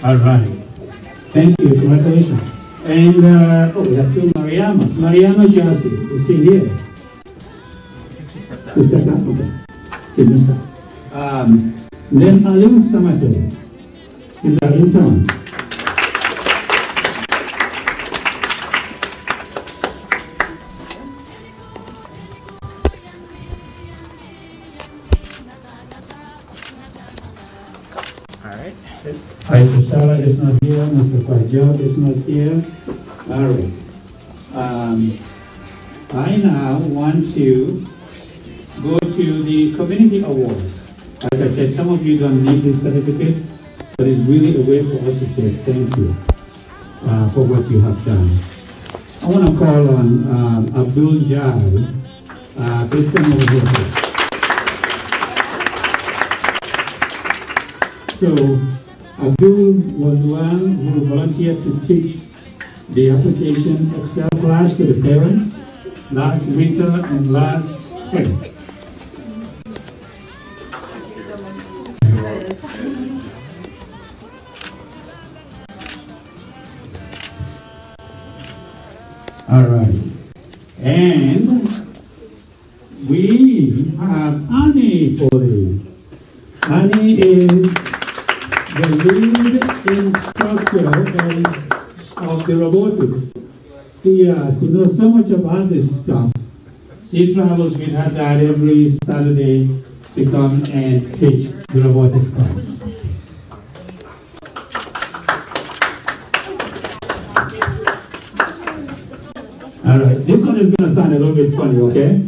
All right. Thank you. Congratulations. And we have two Mariamas. Mariama Jassy, is she here? Sister, okay. Sister. Then Alim Samate is our intern. Mr. Salah is not here, Mr. Fajab is not here. All right. I now want to go to the community awards. Like I said, some of you don't need these certificates, but it's really a way for us to say thank you for what you have done. I want to call on Abdul Jai. Please come over here. So, Abdul was one who volunteered to teach the application Excel class to the parents last winter and last spring. All right. And we have Annie Foley. Annie is the lead instructor of the robotics. She knows so much about this stuff. She travels with her dad every Saturday to come and teach the robotics class. All right, this one is going to sound a little bit funny, okay?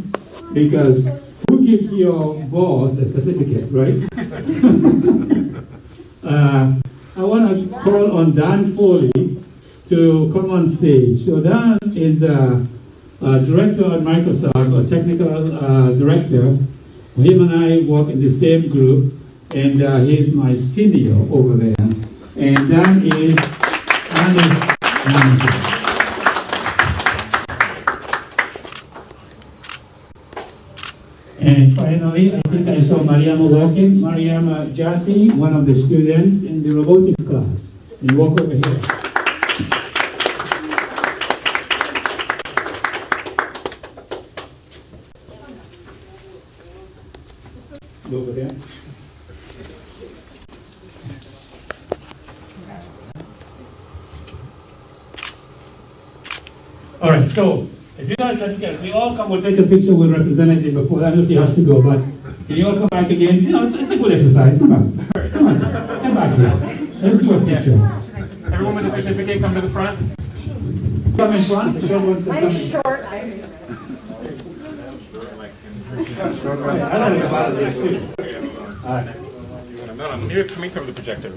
Because who gives your boss a certificate, right? I want to call on Dan Foley to come on stage. So Dan is a director at Microsoft, a technical director. Him and I work in the same group, and he's my senior over there. And Dan is Annie's manager. And finally, I think I saw Mariama walking. Mariama Jassy, one of the students in the robotics class. You walk over here. Go over there. All right, so if you guys have, we all come, we'll take a picture with representative before. I know she has to go, but can you all come back again? You know, it's a good exercise. Come on. Come on. Come back here. Let's do a picture. Everyone with a certificate, come to the front. Come in front. The short ones come in. I'm short. I don't know about this too. All right. No, you're coming from the projector.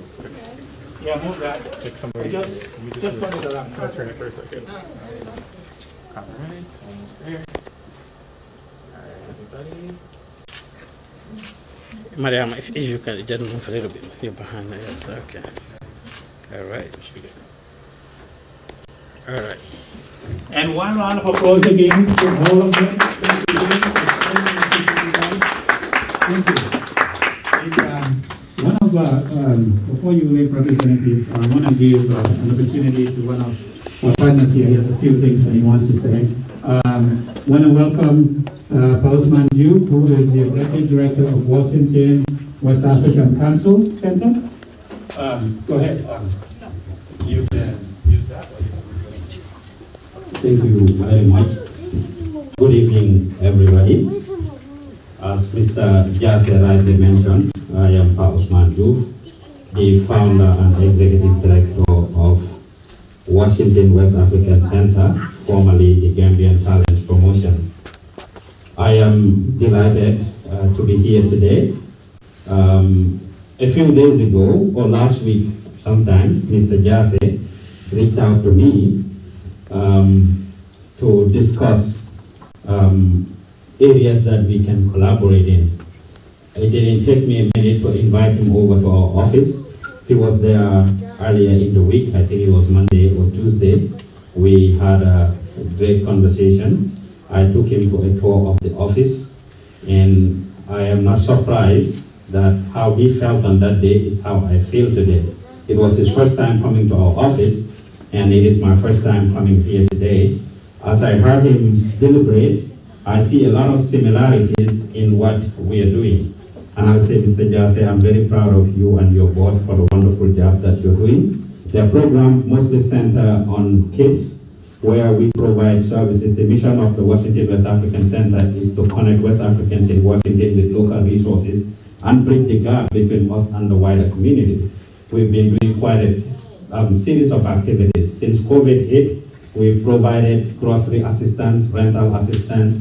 Yeah, move that. Like somebody. Just turn it around. I'll turn it for a second. All right, almost there. All right, everybody. Mariam, if you can just move a little bit, you're behind there. Yes, okay. All right. All right. And one round of applause again to all of them. Thank you. One of before you leave, Representative, I want to give an opportunity to one of our partners here. He has a few things that he wants to say. Want to welcome Pausman Ju, who is the Executive Director of Washington West African Council Center. Go ahead. You can use that. Thank you very much. Good evening, everybody. As Mr. Jase rightly mentioned, I am Pausman Ju, the founder and executive director of Washington West African Center, formerly the Gambian Talent Promotion. I am delighted to be here today. A few days ago, or last week sometime, Mr. Jase reached out to me to discuss areas that we can collaborate in. It didn't take me a minute to invite him over to our office. He was there earlier in the week, I think it was Monday or Tuesday. We had a great conversation. I took him for a tour of the office, and I am not surprised that how he felt on that day is how I feel today. It was his first time coming to our office, and it is my first time coming here today. As I heard him deliberate, I see a lot of similarities in what we are doing. And I'll say, Mr. Jase, I'm very proud of you and your board for the wonderful job that you're doing. Their program mostly center on kids, where we provide services. The mission of the Washington West African Center is to connect West Africans in Washington with local resources and bridge the gap between us and the wider community. We've been doing quite a series of activities. Since COVID hit, we've provided grocery assistance, rental assistance,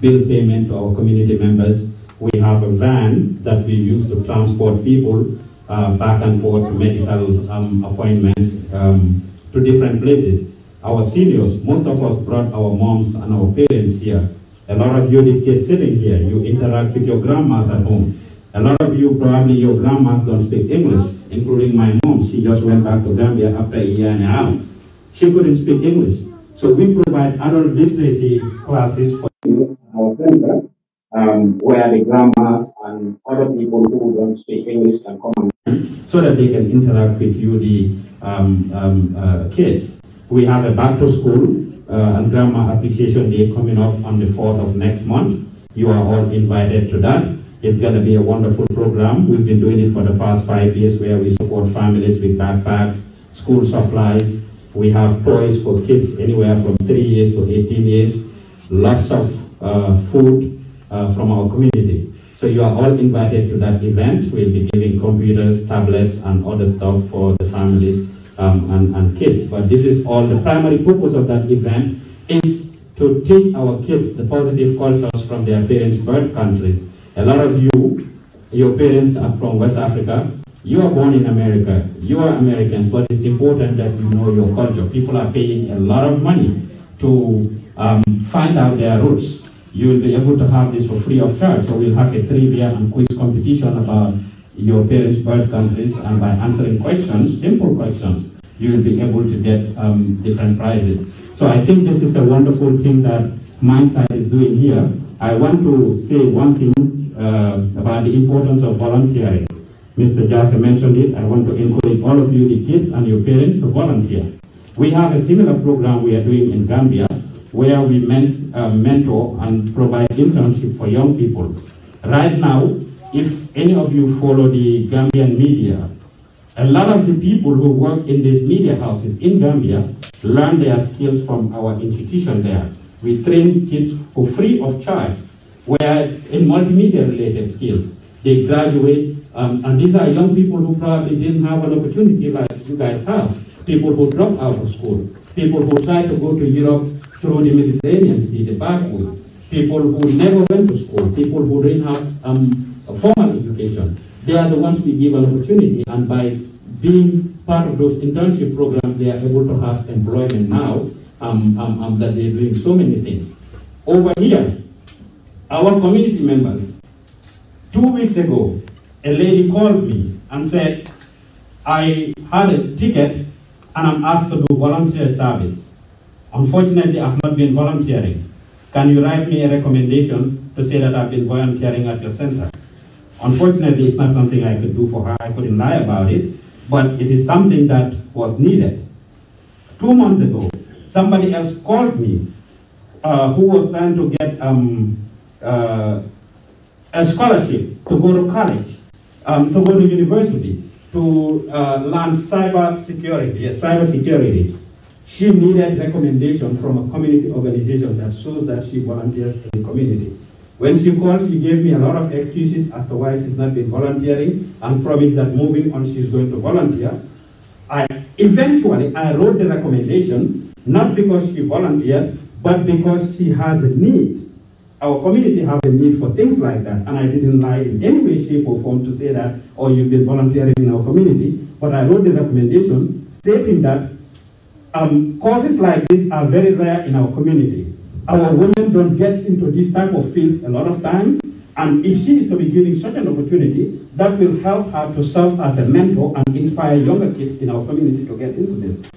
bill payment to our community members. We have a van that we use to transport people back and forth to medical appointments to different places. Our seniors, most of us brought our moms and our parents here. A lot of you, the kids sitting here, you interact with your grandmas at home. A lot of you, probably your grandmas don't speak English, including my mom. She just went back to Gambia after a year and a half. She couldn't speak English. So we provide adult literacy classes for our center, where the grandmas and other people who don't speak English can come and so that they can interact with you, the kids. We have a back to school and Grandma Appreciation Day coming up on the 4th of next month. You are all invited to that. It's going to be a wonderful program. We've been doing it for the past 5 years, where we support families with backpacks, school supplies. We have toys for kids anywhere from 3 years to 18 years. Lots of food from our community. So you are all invited to that event. We'll be giving computers, tablets, and other stuff for the families and kids. But this is all, the primary purpose of that event is to teach our kids the positive cultures from their parents' birth countries. A lot of you, your parents are from West Africa. You are born in America. You are Americans, but it's important that you know your culture. People are paying a lot of money to find out their roots. You will be able to have this for free of charge. So we'll have a trivia and quiz competition about your parents' birth countries, and by answering questions, simple questions, you will be able to get different prizes. So I think this is a wonderful thing that Mindsight is doing here. I want to say one thing about the importance of volunteering. Mr. Jase mentioned it. I want to encourage all of you, the kids and your parents, to volunteer. We have a similar program we are doing in Gambia, where we mentor and provide internship for young people. Right now, if any of you follow the Gambian media, a lot of the people who work in these media houses in Gambia learn their skills from our institution there. We train kids for free of charge, where in multimedia related skills, they graduate, and these are young people who probably didn't have an opportunity like you guys have. People who dropped out of school, people who tried to go to Europe through the Mediterranean Sea, the back way, people who never went to school, people who didn't have a formal education. They are the ones we give an opportunity, and by being part of those internship programs, they are able to have employment now, that they're doing so many things. Over here, our community members, 2 weeks ago, a lady called me and said, I had a ticket and I'm asked to do volunteer service. Unfortunately, I've not been volunteering. Can you write me a recommendation to say that I've been volunteering at your center? Unfortunately, it's not something I could do for her. I couldn't lie about it, but it is something that was needed. 2 months ago, somebody else called me who was trying to get a scholarship to go to college, to go to university, to learn cyber security. She needed recommendation from a community organization that shows that she volunteers in the community. When she called, she gave me a lot of excuses as to why she's not been volunteering and promised that moving on she's going to volunteer. Eventually, I wrote the recommendation, not because she volunteered, but because she has a need. Our community have a need for things like that, and I didn't lie in any way, shape, or form to say that, oh, you've been volunteering in our community, but I wrote the recommendation stating that courses like this are very rare in our community. Our women don't get into these type of fields a lot of times, and if she is to be given such an opportunity, that will help her to serve as a mentor and inspire younger kids in our community to get into this.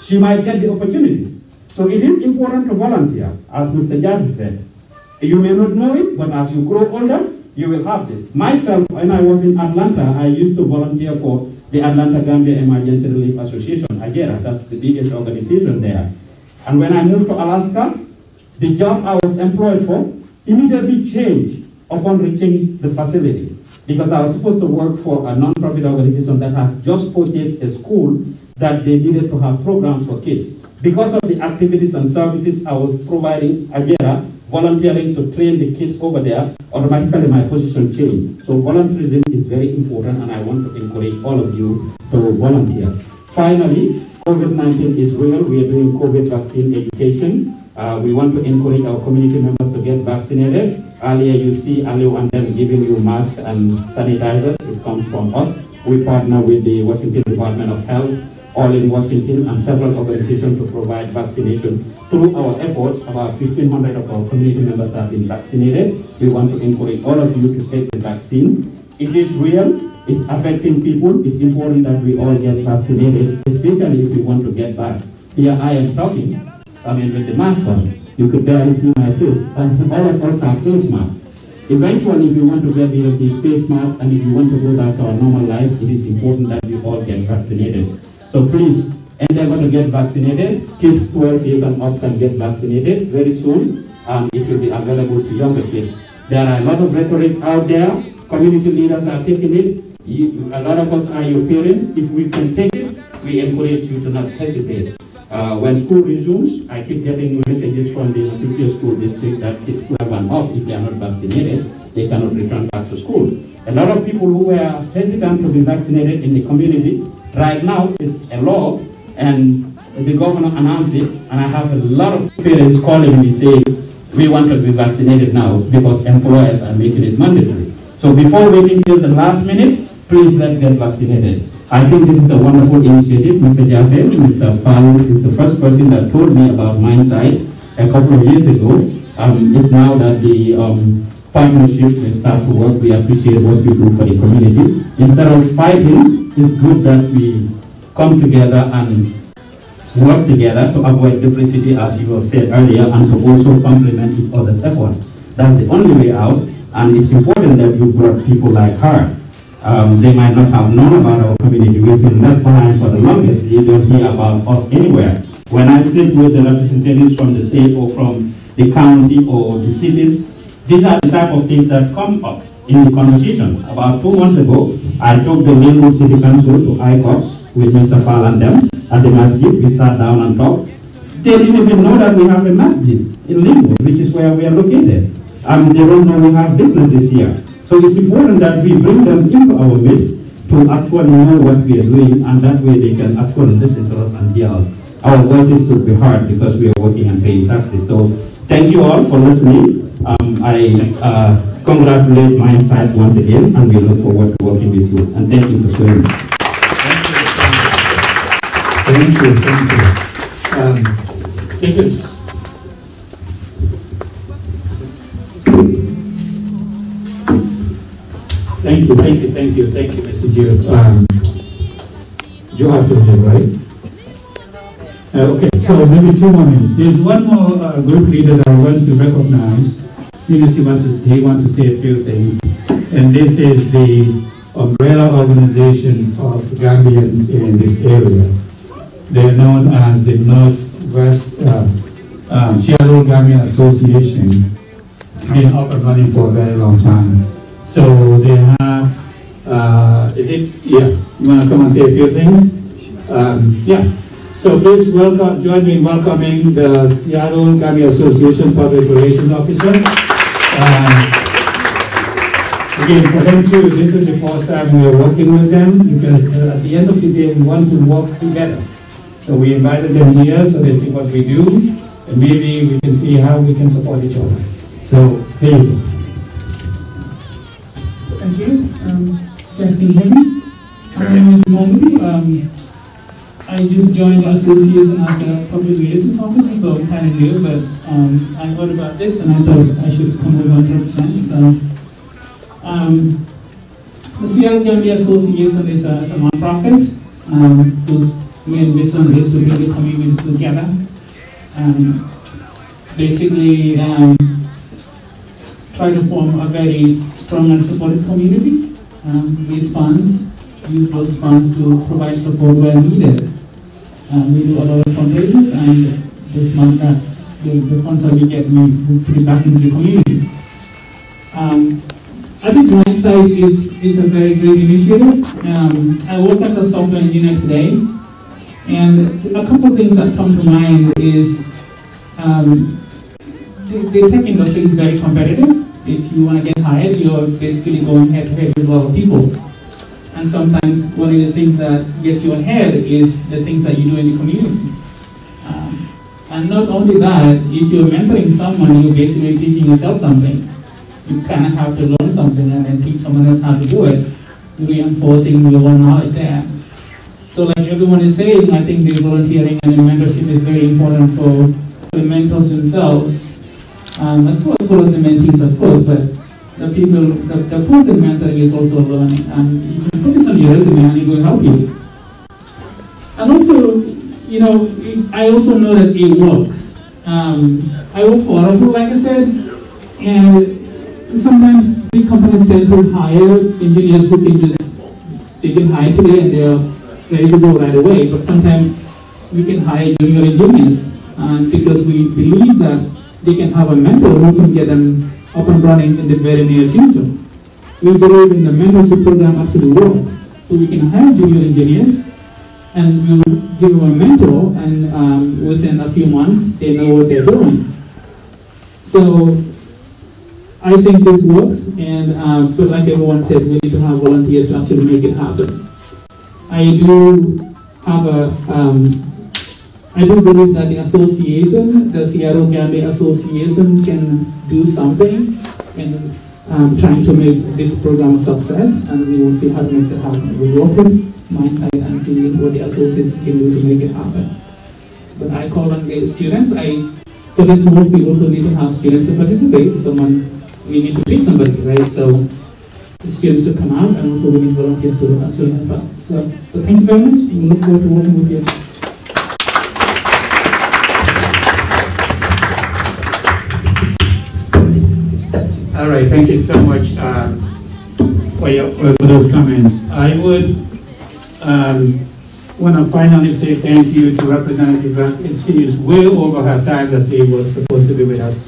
She might get the opportunity. So it is important to volunteer, as Mr. Jazzy said. You may not know it, but as you grow older, you will have this. Myself, when I was in Atlanta, I used to volunteer for the Atlanta Gambian Emergency Relief Association, AGERA, that's the biggest organization there. And when I moved to Alaska, the job I was employed for immediately changed upon reaching the facility, because I was supposed to work for a non-profit organization that has just purchased a school that they needed to have programs for kids. Because of the activities and services I was providing AGERA, volunteering to train the kids over there, automatically my position changed. So volunteerism is very important, and I want to encourage all of you to volunteer. Finally, COVID-19 is real. We are doing COVID vaccine education. We want to encourage our community members to get vaccinated. Earlier you see Aliu and them giving you masks and sanitizers. It comes from us. We partner with the Washington Department of Health, all in Washington, and several organizations to provide vaccination. Through our efforts, about 1,500 of our community members have been vaccinated. We want to encourage all of you to take the vaccine. It is real, it's affecting people. It's important that we all get vaccinated, especially if we want to get back. Here I am talking, with the mask on. You could barely see my face, and all of us have face masks. Eventually, if you want to get rid of these face masks, and if you want to go back to our normal lives, it is important that we all get vaccinated. So please, endeavor to get vaccinated. Kids 12 years and up can get vaccinated very soon, and it will be available to younger kids. There are a lot of rhetoric out there. Community leaders are taking it. A lot of us are your parents. If we can take it, we encourage you to not hesitate. When school resumes, I keep getting messages from the previous school district that kids 12 and up, if they are not vaccinated, they cannot return back to school. A lot of people who were hesitant to be vaccinated in the community, right now is a law, and the governor announced it, and I have a lot of parents calling me saying, we want to be vaccinated now because employers are making it mandatory. So before waiting till the last minute, please let's get vaccinated. I think this is a wonderful initiative. Mr. Jase, Mr. Fowler is the first person that told me about Mindsight a couple of years ago. It's now that the partnership will start to work. We appreciate what you do for the community. Instead of fighting, it's good that we come together and work together to avoid duplicity, as you have said earlier, and to also complement each other's efforts. That's the only way out, and it's important that you brought people like her. They might not have known about our community. We've been left behind for the longest. You don't hear about us anywhere. When I sit with the representatives from the state or from the county or the cities, these are the type of things that come up in the conversation. About 2 months ago, I took the Linwood City Council to ICOPS with Mr. Fall and them at the masjid. We sat down and talked. They didn't even know that we have a masjid in Linwood, which is where we are located. They don't know we have businesses here. So it's important that we bring them into our midst to actually know what we are doing, and that way they can actually listen to us and hear us. Our voices should be heard because we are working and paying taxes. So thank you all for listening. I congratulate Mindsight once again, and we look forward to working with you. And thank you for sharing. Thank you. Thank you. Thank you, Mr. Joe. You have to do, right? Okay, so maybe 2 more minutes. There's one more group leader that I want to recognize. He wants to say a few things. And this is the umbrella organizations of Gambians in this area. They're known as the Northwest Seattle Gambian Association. Been up and running for a very long time. So they have, you want to come and say a few things? Yeah. So please join me in welcoming the Seattle Gambian Association Public Relations Officer. Again, for them too, this is the first time we are working with them because at the end of the day, we want to work together. So we invited them here so they see what we do, and maybe we can see how we can support each other. So, here you go. Thank you. Guys, can you hear me? My name is Mondi. I just joined the association as a public relations officer, so I'm kind of new, but I heard about this and I thought I should come over and represent. So, the Seattle Gambia Association is a non-profit whose main mission is to bring the community together. Basically, try to form a very strong and supportive community. Use those funds to provide support where needed. We do a lot of fundraisers, and this month the funds that we get, we put it back into the community. I think Mindsight is a very great initiative. I work as a software engineer today, and a couple of things that come to mind is the tech industry is very competitive. If you want to get hired, you're basically going head to head with a lot of people. And sometimes one of the things that gets you ahead is the things that you do in the community. And not only that, if you're mentoring someone, you're basically teaching yourself something. You kind of have to learn something and then teach someone else how to do it, reinforcing your own knowledge there. So like everyone is saying, I think the volunteering and the mentorship is very important for the mentors themselves, as well as the mentees, of course, but the person mentoring is also learning, and you can put this on your resume and it will help you. And also, you know, I also know that it works. I work for Oracle, like I said, and sometimes big companies tend to hire engineers who can they can hire today and they're ready to go right away, but sometimes we can hire junior engineers because we believe that they can have a mentor who can get them up and running in the very near future. We believe in the mentorship program actually works. So we can hire junior engineers and we'll give them a mentor, and within a few months they know what they're doing. So I think this works, and but like everyone said, we need to have volunteers to actually make it happen. I do believe that the association, the Seattle Gambia Association, can do something in trying to make this program a success, and we will see how to make that happen. We work with Mindsight and see what the association can do to make it happen. But I call on the students. For this month, we also need to have students to participate. We need to pick somebody, right? So the students will come out, and also we need volunteers to actually help out. So thank you very much. We look forward to working with you. All right, thank you so much for those comments. I would want to finally say thank you to Representative Grant. She is way over her time that she was supposed to be with us.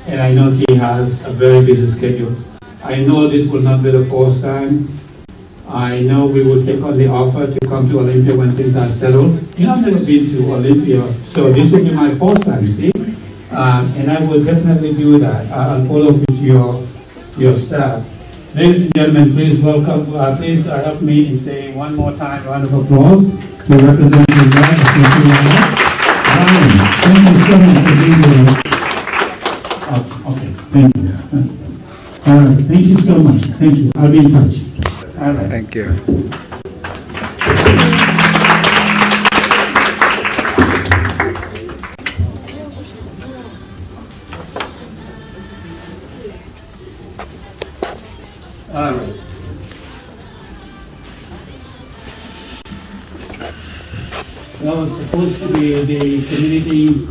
And I know she has a very busy schedule. I know this will not be the first time. I know we will take on the offer to come to Olympia when things are settled. You know, I've never been to Olympia, so this will be my first time, you see? And I will definitely do that. I'll follow up with your staff. Ladies and gentlemen, please welcome, please help me in saying one more time, round of applause to Representative Ryan. Thank you so much for being here. Okay, thank you. All right, thank you so much. Thank you. I'll be in touch. All right. Thank you. All right. That was supposed to be the community.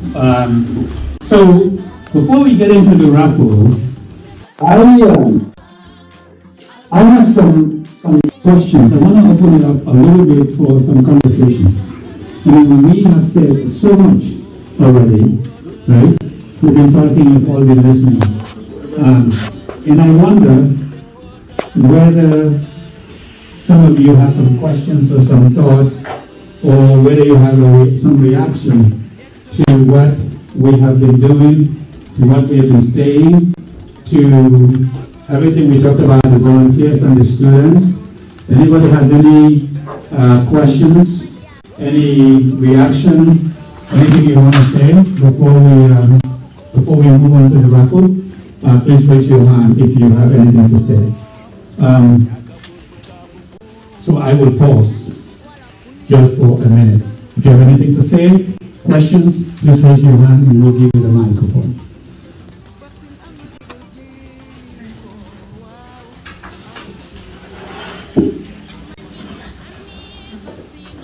So before we get into the raffle, I have some questions. I want to open it up a little bit for some conversations. We have said so much already, right? We've been talking, you've all been listening. And I wonder whether some of you have some questions or some thoughts, or whether you have some reaction to what we have been doing, to what we have been saying, to everything we talked about, the volunteers and the students. Anybody has any questions, any reaction, anything you want to say before we move on to the raffle? Please raise your hand if you have anything to say. So I will pause just for a minute. If you have anything to say, questions, please raise your hand and we'll give you the microphone.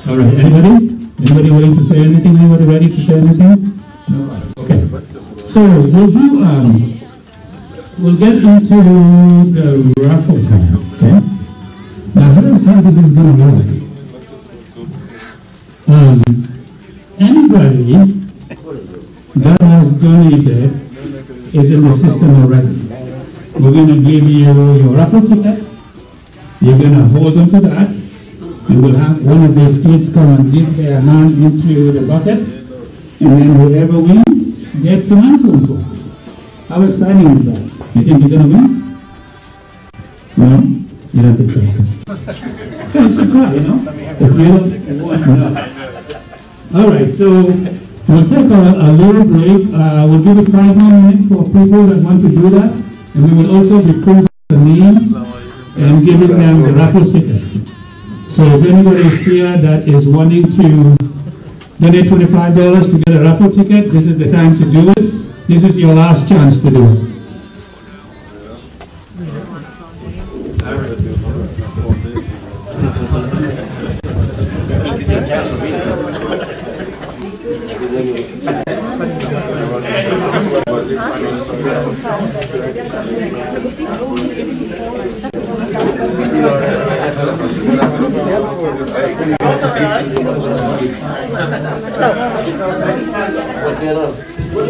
All right, anybody? Anybody willing to say anything? Anybody ready to say anything? No? Okay. So we'll get into the raffle time, okay? Now here's how this is going to work. Anybody that has donated is in the system already. We're going to give you your raffle ticket. You're going to hold on to that. And we'll have one of these kids come and dip their hand into the bucket. And then whoever wins gets an iPhone phone. How exciting is that? You think you're going to win? No? You don't think so? Okay, you should try, you know? If you don't, no. All right, so we'll take a little break. We'll give it 5 more minutes for people that want to do that. And we will also be printing the names and giving them the raffle tickets. So if anybody is here that is wanting to donate $25 to get a raffle ticket, this is the time to do it. This is your last chance to do it.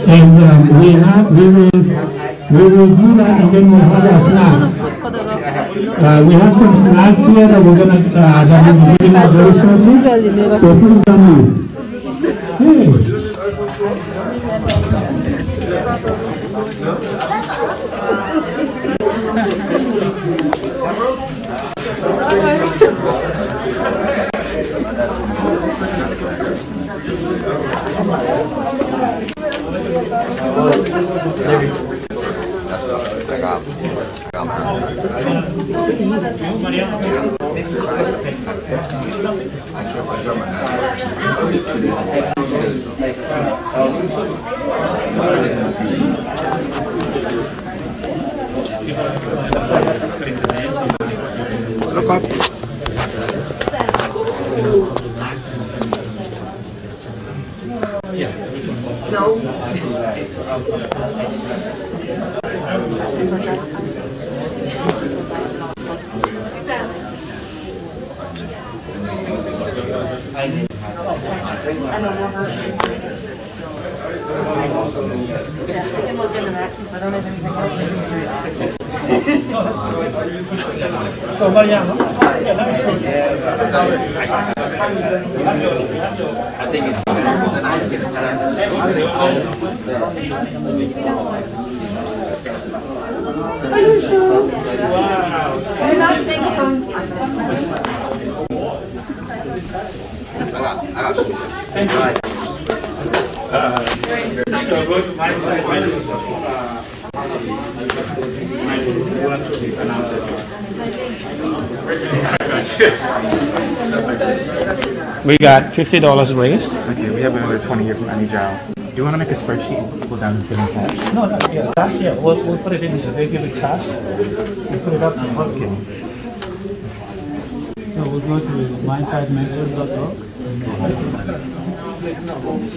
And we will do that, and then we'll have our snacks. We have some snacks here that we're gonna that we'll be giving out very shortly. So please come in. Hey. I think it's Are you sure? You're not saying from. So go to my side. We got $50 raised. Okay, we have another 20 here from Anijao. Do you want to make a spreadsheet and go down and put in cash? No, yeah, cash, yeah. We'll put it in. So they give it cash. We put it up in okay. So we'll go to mindsidementors.org. All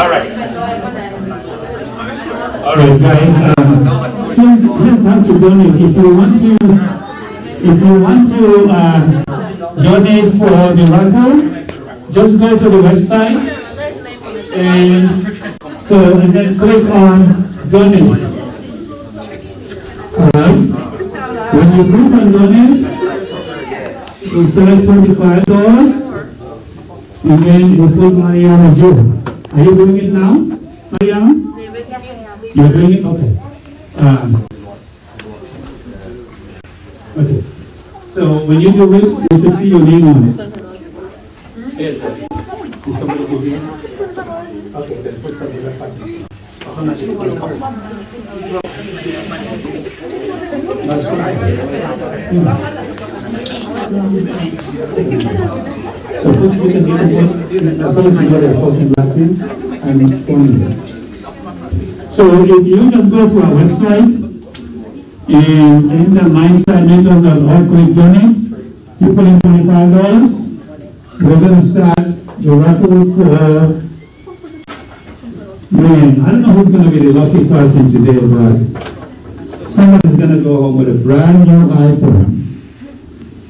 right. All right, guys. Please have to donate if you want to. If you want to donate for the raffle, just go to the website and then click on donate. All right. When you click on donate, you select $25, and then you put Mariana Joe. Are you doing it now, Mariana? You're doing it? Okay. Okay. So when you do it, you should see your name on it. Did somebody give you? Okay, then put some other person. So you can give as long as you got your first and last name and phone number. So if you just go to our website and enter Mindsight Mentors and all click donate, you put in $25. We're going to start the raffle for, man, I don't know who's going to be the lucky person today, but somebody's going to go home with a brand new iPhone.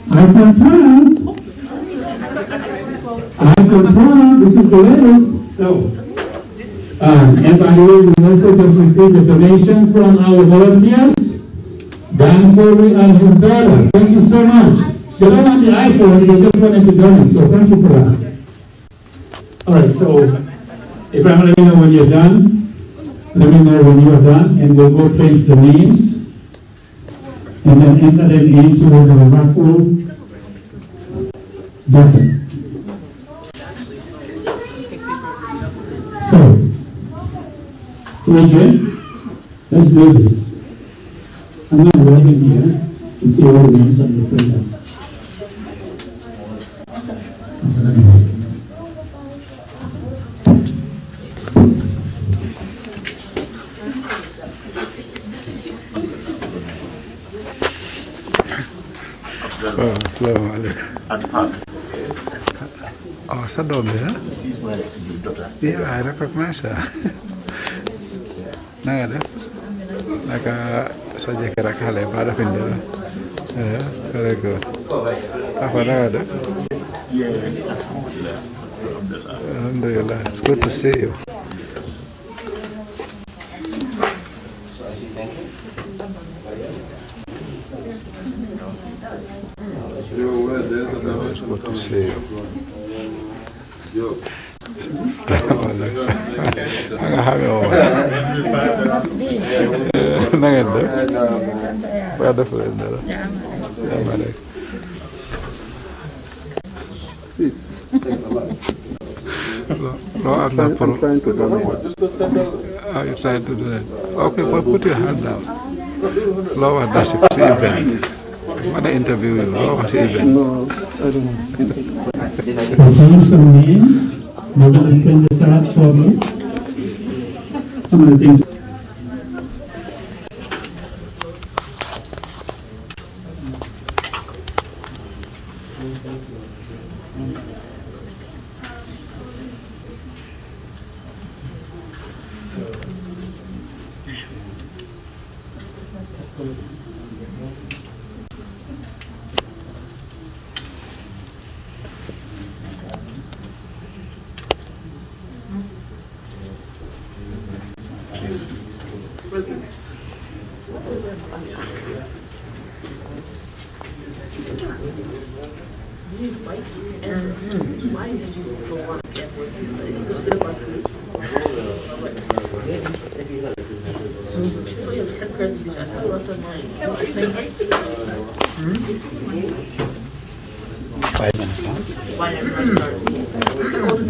iPhone 12. iPhone 12, this is the latest. So, and by the way, we also just received a donation from our volunteers, Dan Foley and his daughter. Thank you so much. They don't want the iPhone, they just wanted to donate, so thank you for that. All right, so Abraham, let me know when you're done. Let me know when you're done, and we'll go print the names and then enter them into the raffle bucket. So, AJ, let's do this. I'm not writing here to see all the names on the printer. Assalamu alaikum. Oh, sa doom bi ah? Yeah, I recognize her. Nanga def? Naka sa jëkkër ak xale ba dafa indi la? Very good. Papa nanga def? Alhamdulillah. It's good to see you. It's good to see you. No, I'm not trying to do it. Are you trying to do that? Okay, well, put your hand down. Lower, that's the event. I want to interview you. Lower the event. No, I don't know. We'll see some names. We're going to print this out shortly. Some of the things.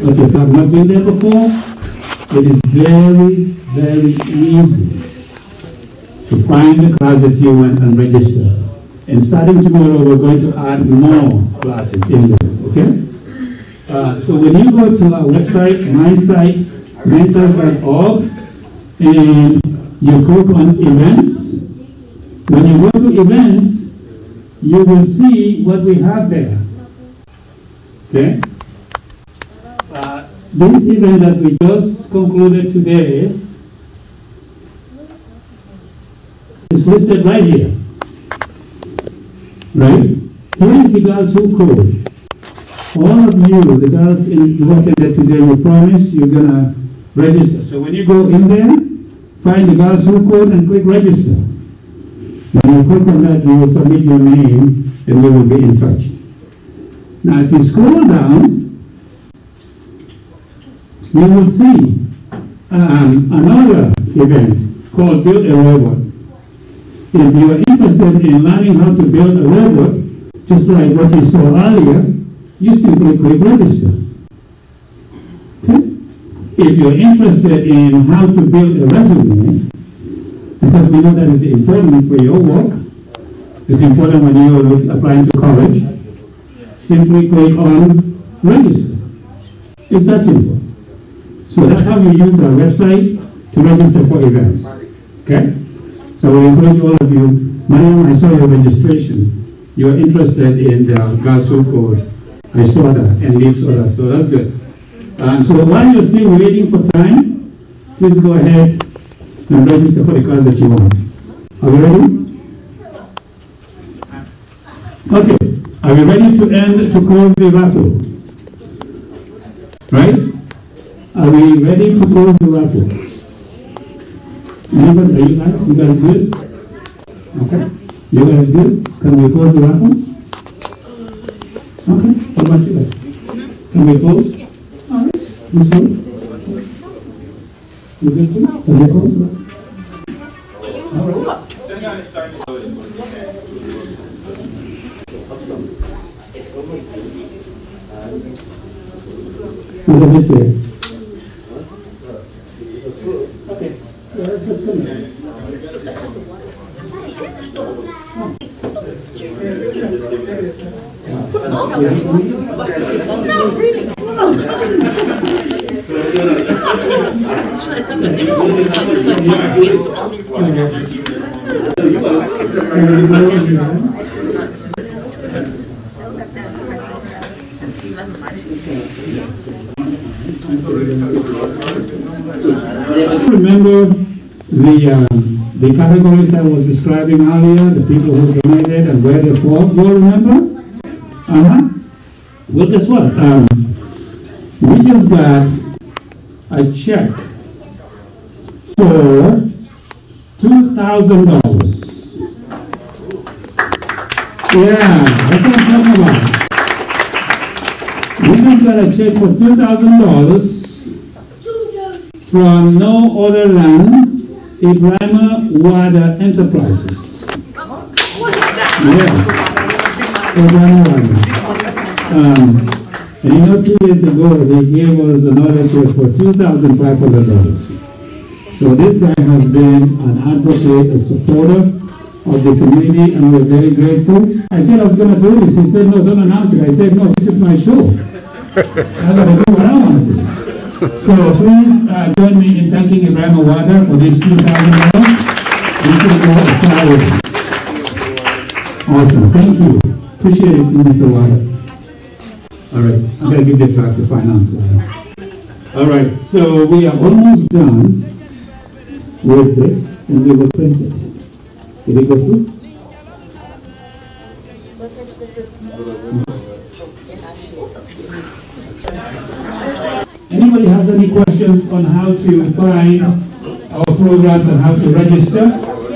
If you have not been there before, it is very, very easy to find the class that you want and register. And starting tomorrow, we're going to add more classes in there, okay? So when you go to our website, mindsightmentors.org, and you click on events, when you go to events, you will see what we have there. Okay? This event that we just concluded today is listed right here. Right? Here is the girls who code. All of you, the girls who attended today, you promise you're going to register. So when you go in there, find the girls who code and click register. When you click on that, you will submit your name and we will be in touch. Now if you scroll down, you will see another event called Build a Robot. If you are interested in learning how to build a robot, just like what you saw earlier, you simply click register. Okay? If you're interested in how to build a resume, because we know that is important for your work, it's important when you're applying to college, simply click on register. It's that simple. So that's how we use our website to register for events. Okay? So we encourage all of you, Mariam, I saw your registration. You're interested in the Girls Who Code. I saw that and Leaves Order, so that's good. So while you're still waiting for time, please go ahead and register for the class that you want. Are we ready? Okay. Are we ready to close the raffle? Right? Are we ready to close the raffle? Anybody, are you guys? You guys good? Okay. You guys good? Can we close the raffle? Okay. How about you guys? Can we close? All right. You sorry? You good too? Can we close? All right. What does it say? Okay. Yeah, let's just come in. Remember the categories I was describing earlier, the people who donated and where they fall? You all remember? Well, guess what? We just got a check for $2,000. Yeah, that's what I'm talking about. We just got a check for $2,000 from no other than Ibrahima Wada Enterprises. Yes, Ibrahima Wada. And you know, 2 days ago, they gave us another check for $2,500. So this guy has been an advocate, a supporter of the community, and we're very grateful. I said I was going to do this. He said, no, don't announce it. I said, no, this is my show. I got to do what I want to do. So please join me in thanking Ibrahima Wada for this $2,000. You can go apply it. Awesome. Thank you. Appreciate it, Mr. Wada. All right. I'm going to give this back to Finance Wada. All right. So we are almost done with this, and we will print it. Did it go through? Anybody has any questions on how to find our programs and how to register?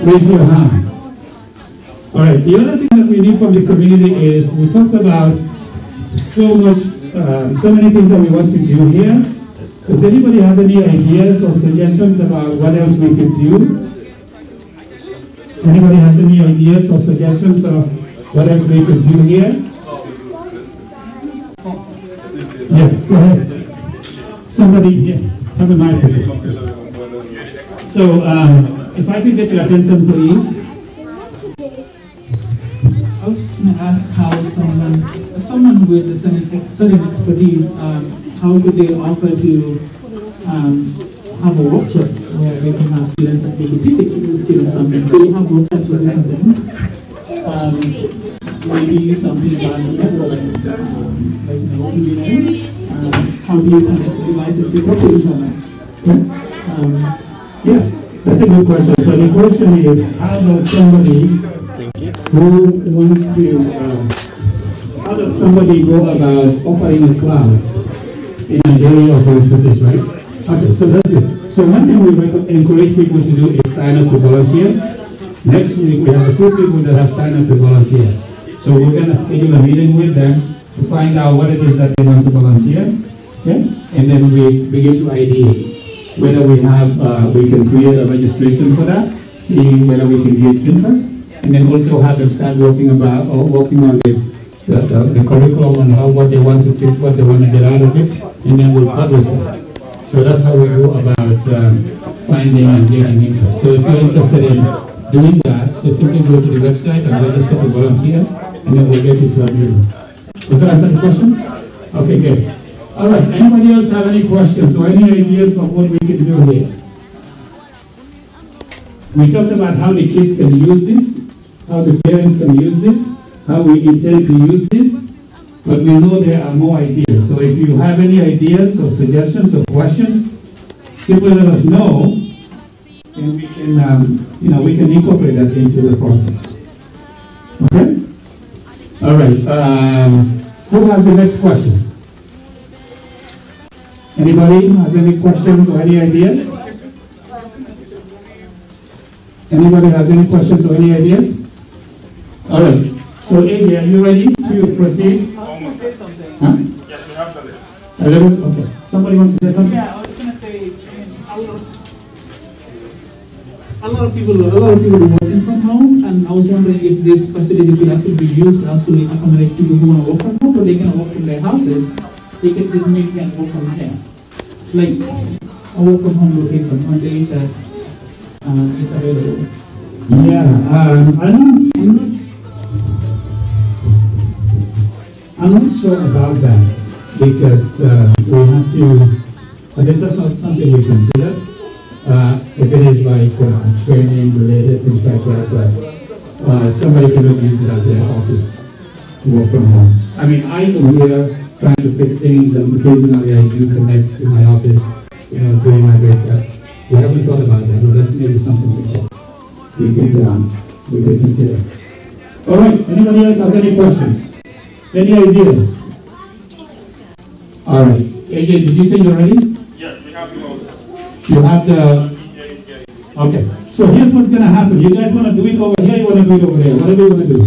Raise your hand. All right. The other thing that we need from the community is we talked about so many things that we want to do here. Does anybody have any ideas or suggestions about what else we could do? Anybody has any ideas or suggestions of what else we could do here? Yeah, go ahead. Somebody here, have a microphone. So, if I could get your attention, please. I was going to ask how someone with certain expertise, how could they offer to have a workshop where they can have students and maybe teach students something. So you have workshops with different things. maybe something about the network, like what do you know? How do you connect devices to talk to each other? Okay? Yeah, that's a good question. So the question is, how does somebody who wants to, how does somebody go about offering a class in an area of expertise, right? Okay, so that's it. So one thing we encourage people to do is sign up to volunteer. Next week we have a few people that have signed up to volunteer. So we're going to schedule a meeting with them to find out what it is that they want to volunteer. Okay? And then we begin to ideate whether we have, we can create a registration for that, see whether we can gauge interest, and then also have them start working on the curriculum and how, what they want to teach, what they want to get out of it, and then we'll publish it. So that's how we go about finding and getting interest. So if you're interested in doing that, so simply go to the website and register to volunteer, and then we'll get you to a meeting. Does that answer the question? Okay, good. All right, anybody else have any questions or any ideas of what we can do here? We talked about how the kids can use this, how the parents can use this, how we intend to use this, but we know there are more ideas. So if you have any ideas or suggestions or questions, simply let us know, and we can, we can incorporate that into the process. Okay? All right. Who has the next question? Anybody has any questions or any ideas? Anybody has any questions or any ideas? All right. So AJ, are you ready to proceed? I was going to say something. Huh? Yes, we have the list. A little? Okay. Somebody wants to say something? Yeah, I was going to say, a lot of people are working from home, and I was wondering if this facility could actually be used to actually accommodate people who want to work from home, or they can work from their houses. They can just make and work from here. Like a work from home location on days that it's available. Yeah, I'm not sure about that because we have to, this is not something we consider. If it is like training related, things like that, somebody can just use it as their office to work from home. I mean, I am here trying to fix things, and occasionally I do connect to my office, during my break. We haven't thought about that, so that's maybe something we can consider. All right, anybody else have any questions? Any ideas? All right, AJ, did you say you're ready? Yes, we have the You have the... Okay, so here's what's going to happen. You guys want to do it over here, you want to do it over there? Whatever you want to do.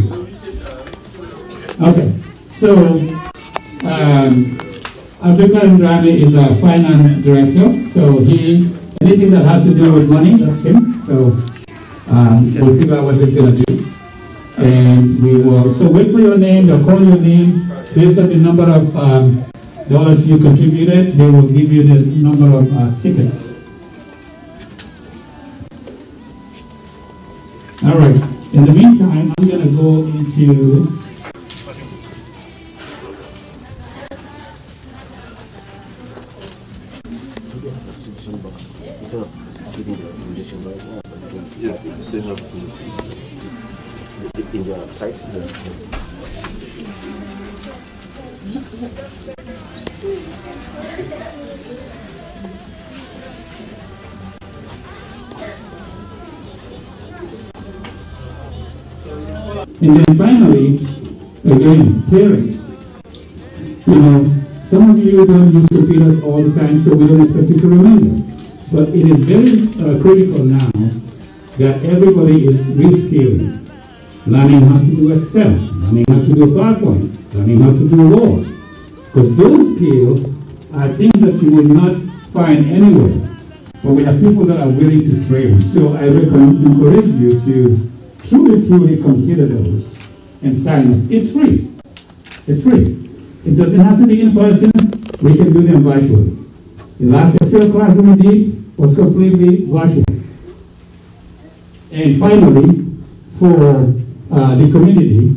Okay, so Abdul Rami is our finance director. So anything that has to do with money, that's him. So we'll figure out what he's going to do. And we will, so wait for your name, they'll call your name, based on the number of dollars you contributed, they will give you the number of tickets. All right, in the meantime, I'm going to go into in your site. And then finally, again, parents. Some of you don't use computers all the time, so we don't expect you to remember. But it is very critical now that everybody is reskilling. Learning how to do Excel, learning how to do PowerPoint, learning how to do Word. Because those skills are things that you will not find anywhere. But we have people that are willing to train. So I encourage you to truly consider those and sign up. It's free. It's free. It doesn't have to be in person. We can do them virtually. The last Excel class we did was completely virtual. And finally, for the community,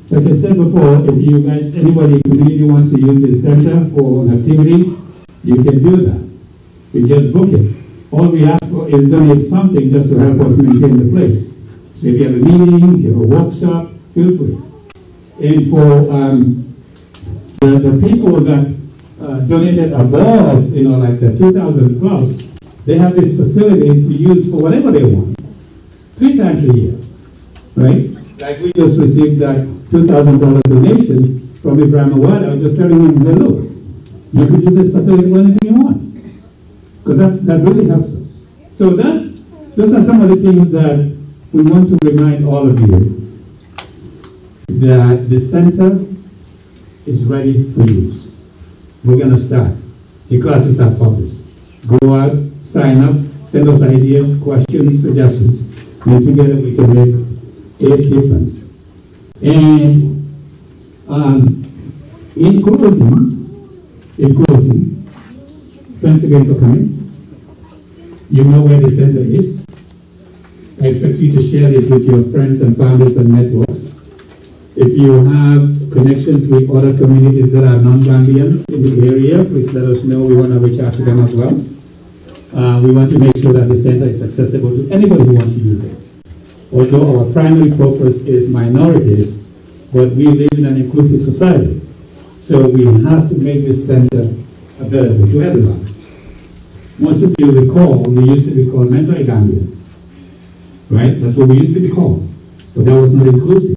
like I said before, if you guys, anybody in the community wants to use this center for an activity, you can do that. We just book it. All we ask for is donate something just to help us maintain the place. So if you have a meeting, if you have a workshop, feel free. And for the people that donated above, like the 2,000 plus, they have this facility to use for whatever they want, 3 times a year, right? Like we just received that $2,000 donation from Ibrahim Awad. I was just telling him, hey, look, you could use this facility for anything you want, because that really helps us. So those are some of the things that we want to remind all of you, that the center is ready for use. We're going to start. The classes are published. Go out, sign up, send us ideas, questions, suggestions, and together we can make a difference. And in closing, thanks again for coming. You know where the center is. I expect you to share this with your friends and families and networks. If you have connections with other communities that are non-Gambians in the area, please let us know. We want to reach out to them as well. We want to make sure that the center is accessible to anybody who wants to use it. Although our primary focus is minorities, but we live in an inclusive society. So we have to make this center available to everyone. Most of you recall, we used to be called Mentor Gambian, right? That's what we used to be called, but that was not inclusive.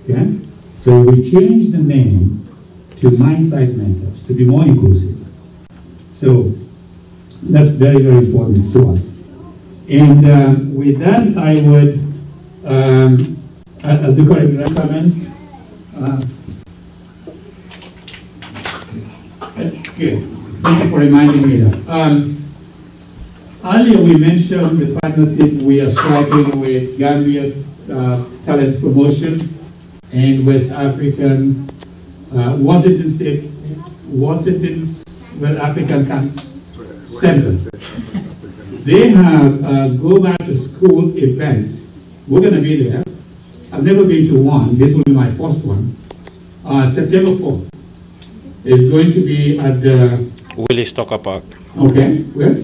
Okay? So we changed the name to Mindsight Mentors to be more inclusive. So that's very, very important to us. And with that, I would, I'll do correct comments. Good. Thank you for reminding me that. Earlier we mentioned the partnership we are striking with Gambia Talent Promotion and West African, Washington West African Center. They have a Go Back to School event. We're going to be there. I've never been to one. This will be my first one. September 4th. It's going to be at the Willis Tucker Park. Okay, where?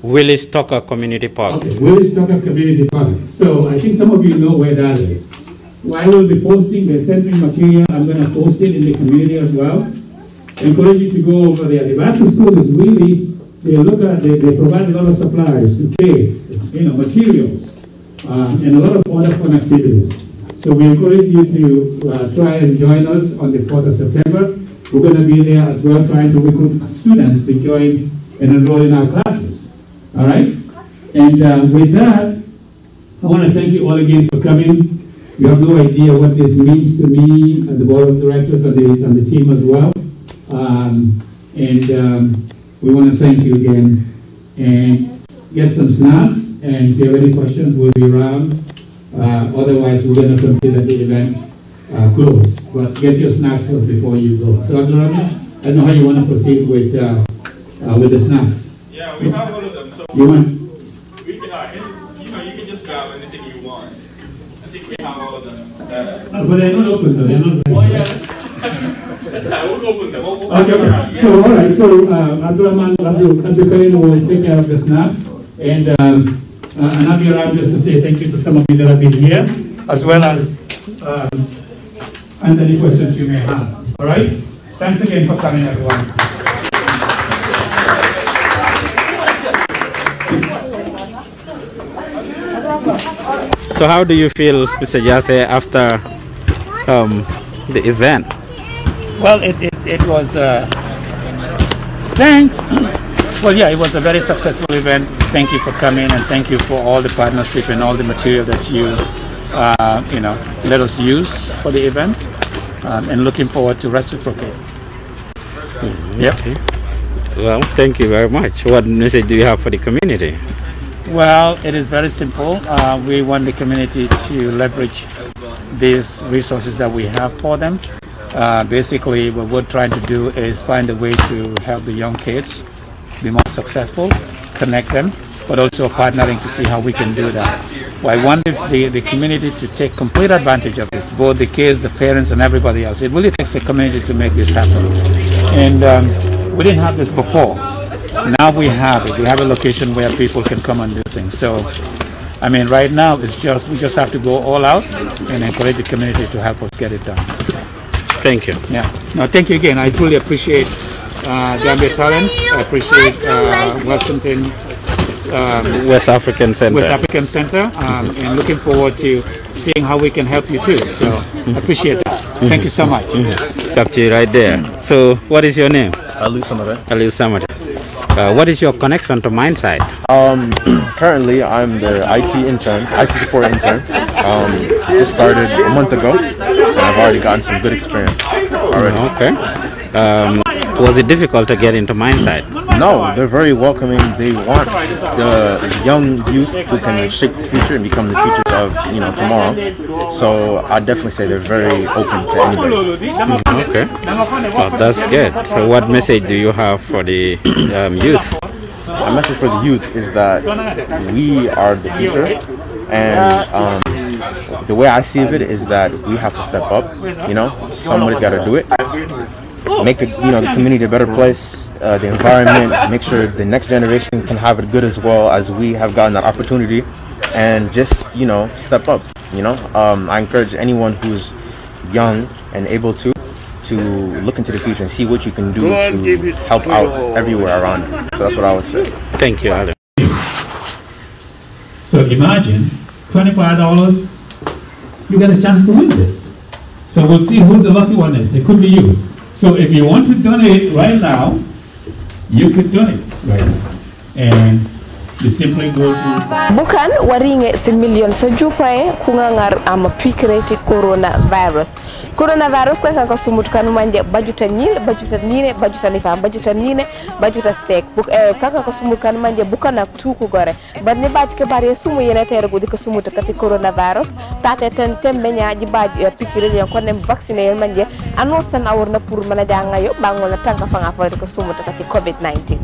Willis Tucker Community Park. Okay, Willis Tucker Community Park. So I think some of you know where that is. I will be posting the centering material. I'm going to post it in the community as well. I encourage you to go over there. The Back to School is really, they provide a lot of supplies to kids, materials, and a lot of other fun activities. So we encourage you to try and join us on the 4th of September. We're going to be there as well, trying to recruit students to join and enroll in our classes. All right? And with that, I want to thank you all again for coming. You have no idea what this means to me and the board of directors and the team as well. We want to thank you again. And get some snacks, and if you have any questions, we'll be around. Otherwise, we're going to consider the event closed. But get your snacks first before you go. So, Abdurrahman, I don't know how you want to proceed with the snacks. Yeah, we have all of them. So you want? We can, you can just grab anything you want. I think we have all of them. But they're not open though. They're not. Oh yeah, that's how we'll open them. Okay. So all right. So Abdurrahman, Abdul will take care of the snacks, and I'll be around just to say thank you to some of you that have been here, as well as answer any questions you may have. All right. Thanks again for coming, everyone. So how do you feel, Mr. Jase, after the event? Well, it was, thanks. Well, yeah, it was a very successful event. Thank you for coming, and thank you for all the partnership and all the material that you, let us use for the event, and looking forward to reciprocate. Yep. Okay. Well, thank you very much. What message do you have for the community? Well, it is very simple. We want the community to leverage these resources that we have for them. Basically, what we're trying to do is find a way to help the young kids be more successful, connect them, but also partnering to see how we can do that. Well, I want the community to take complete advantage of this, both the kids, the parents, and everybody else. It really takes a community to make this happen. And we didn't have this before. Now we have it. We have a location where people can come and do things. So I mean, right now we just have to go all out and encourage the community to help us get it done. Thank you. Yeah. No, thank you again. I truly appreciate Gambia Talents. I appreciate West African Center. And looking forward to seeing how we can help you too. So I appreciate that. Thank you so much. Got you right there. So what is your name? Aliu Samara. Aliu Samara. What is your connection to Mindside? Currently, I'm the IT intern, IT support intern. Just started a month ago, and I've already gotten some good experience already. Okay. Was it difficult to get into Mindside? No, they're very welcoming. They want the young youth who can shape the future and become the futures of tomorrow. So I definitely say they're very open to anybody. Okay, well, that's good. So what message do you have for the youth? My message for the youth is that we are the future, and the way I see it is that we have to step up. Somebody's got to do it. Make the community a better place, the environment, make sure the next generation can have it good as well as we have gotten that opportunity, and just step up. I encourage anyone who's young and able to look into the future and see what you can do to help out everywhere around you. So that's what I would say. Thank you, Adam. So imagine $25, you get a chance to win this. So we'll see who the lucky one is. It could be you. So if you want to donate right now, you could donate right now. And you simply go to bukan waringe se million sa jupae kungangar am pikireti coronavirus kwa kaka sumut kanu manje bajuta nyine bajuta sek kaka ko sumut kanu manje bukana tuku gore barne baj ke bare sumu yene tere gudi ko sumut kati coronavirus tate ten tembe nyaaji baj pikireti ko nem vacciner manje annonce na warna pour mana janga yo bangol na tanka fanga fa ko sumut kati covid-19.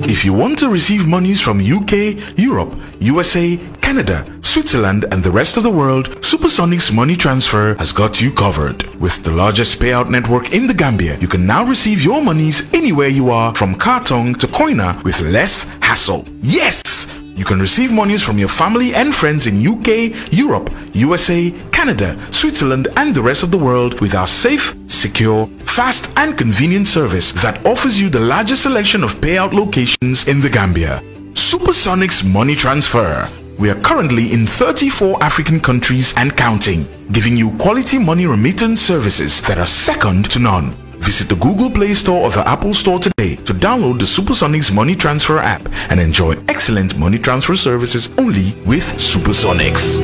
If you want to receive monies from UK, Europe, USA, Canada, Switzerland and the rest of the world, Supersonics Money Transfer has got you covered. With the largest payout network in the Gambia, you can now receive your monies anywhere you are, from Kartong to Koina, with less hassle. Yes! You can receive monies from your family and friends in UK, Europe, USA, Canada, Switzerland and the rest of the world with our safe, secure, fast and convenient service that offers you the largest selection of payout locations in the Gambia. Supersonics Money Transfer. We are currently in 34 African countries and counting, giving you quality money remittance services that are second to none. Visit the Google Play Store or the Apple Store today to download the Supersonics Money Transfer app and enjoy excellent money transfer services only with Supersonics.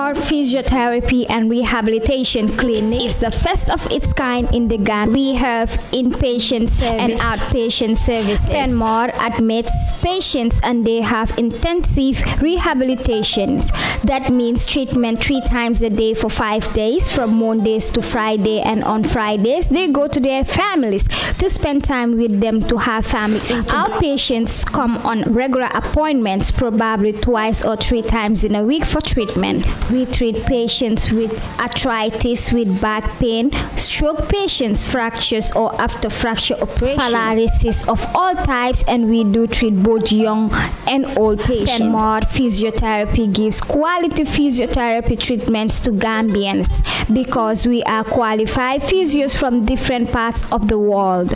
Physiotherapy and Rehabilitation Clinic is the first of its kind in the Gambia. We have inpatient service and outpatient services. Penmore admits patients and they have intensive rehabilitations. That means treatment 3 times a day for 5 days, from Mondays to Friday, and on Fridays they go to their families to spend time with them to have family. Our patients come on regular appointments, probably 2 or 3 times in a week for treatment. We treat patients with arthritis, with back pain, stroke patients, fractures or after fracture operation, paralysis of all types, and we do treat both young and old patients. Penmore Physiotherapy gives quality physiotherapy treatments to Gambians because we are qualified physios from different parts of the world.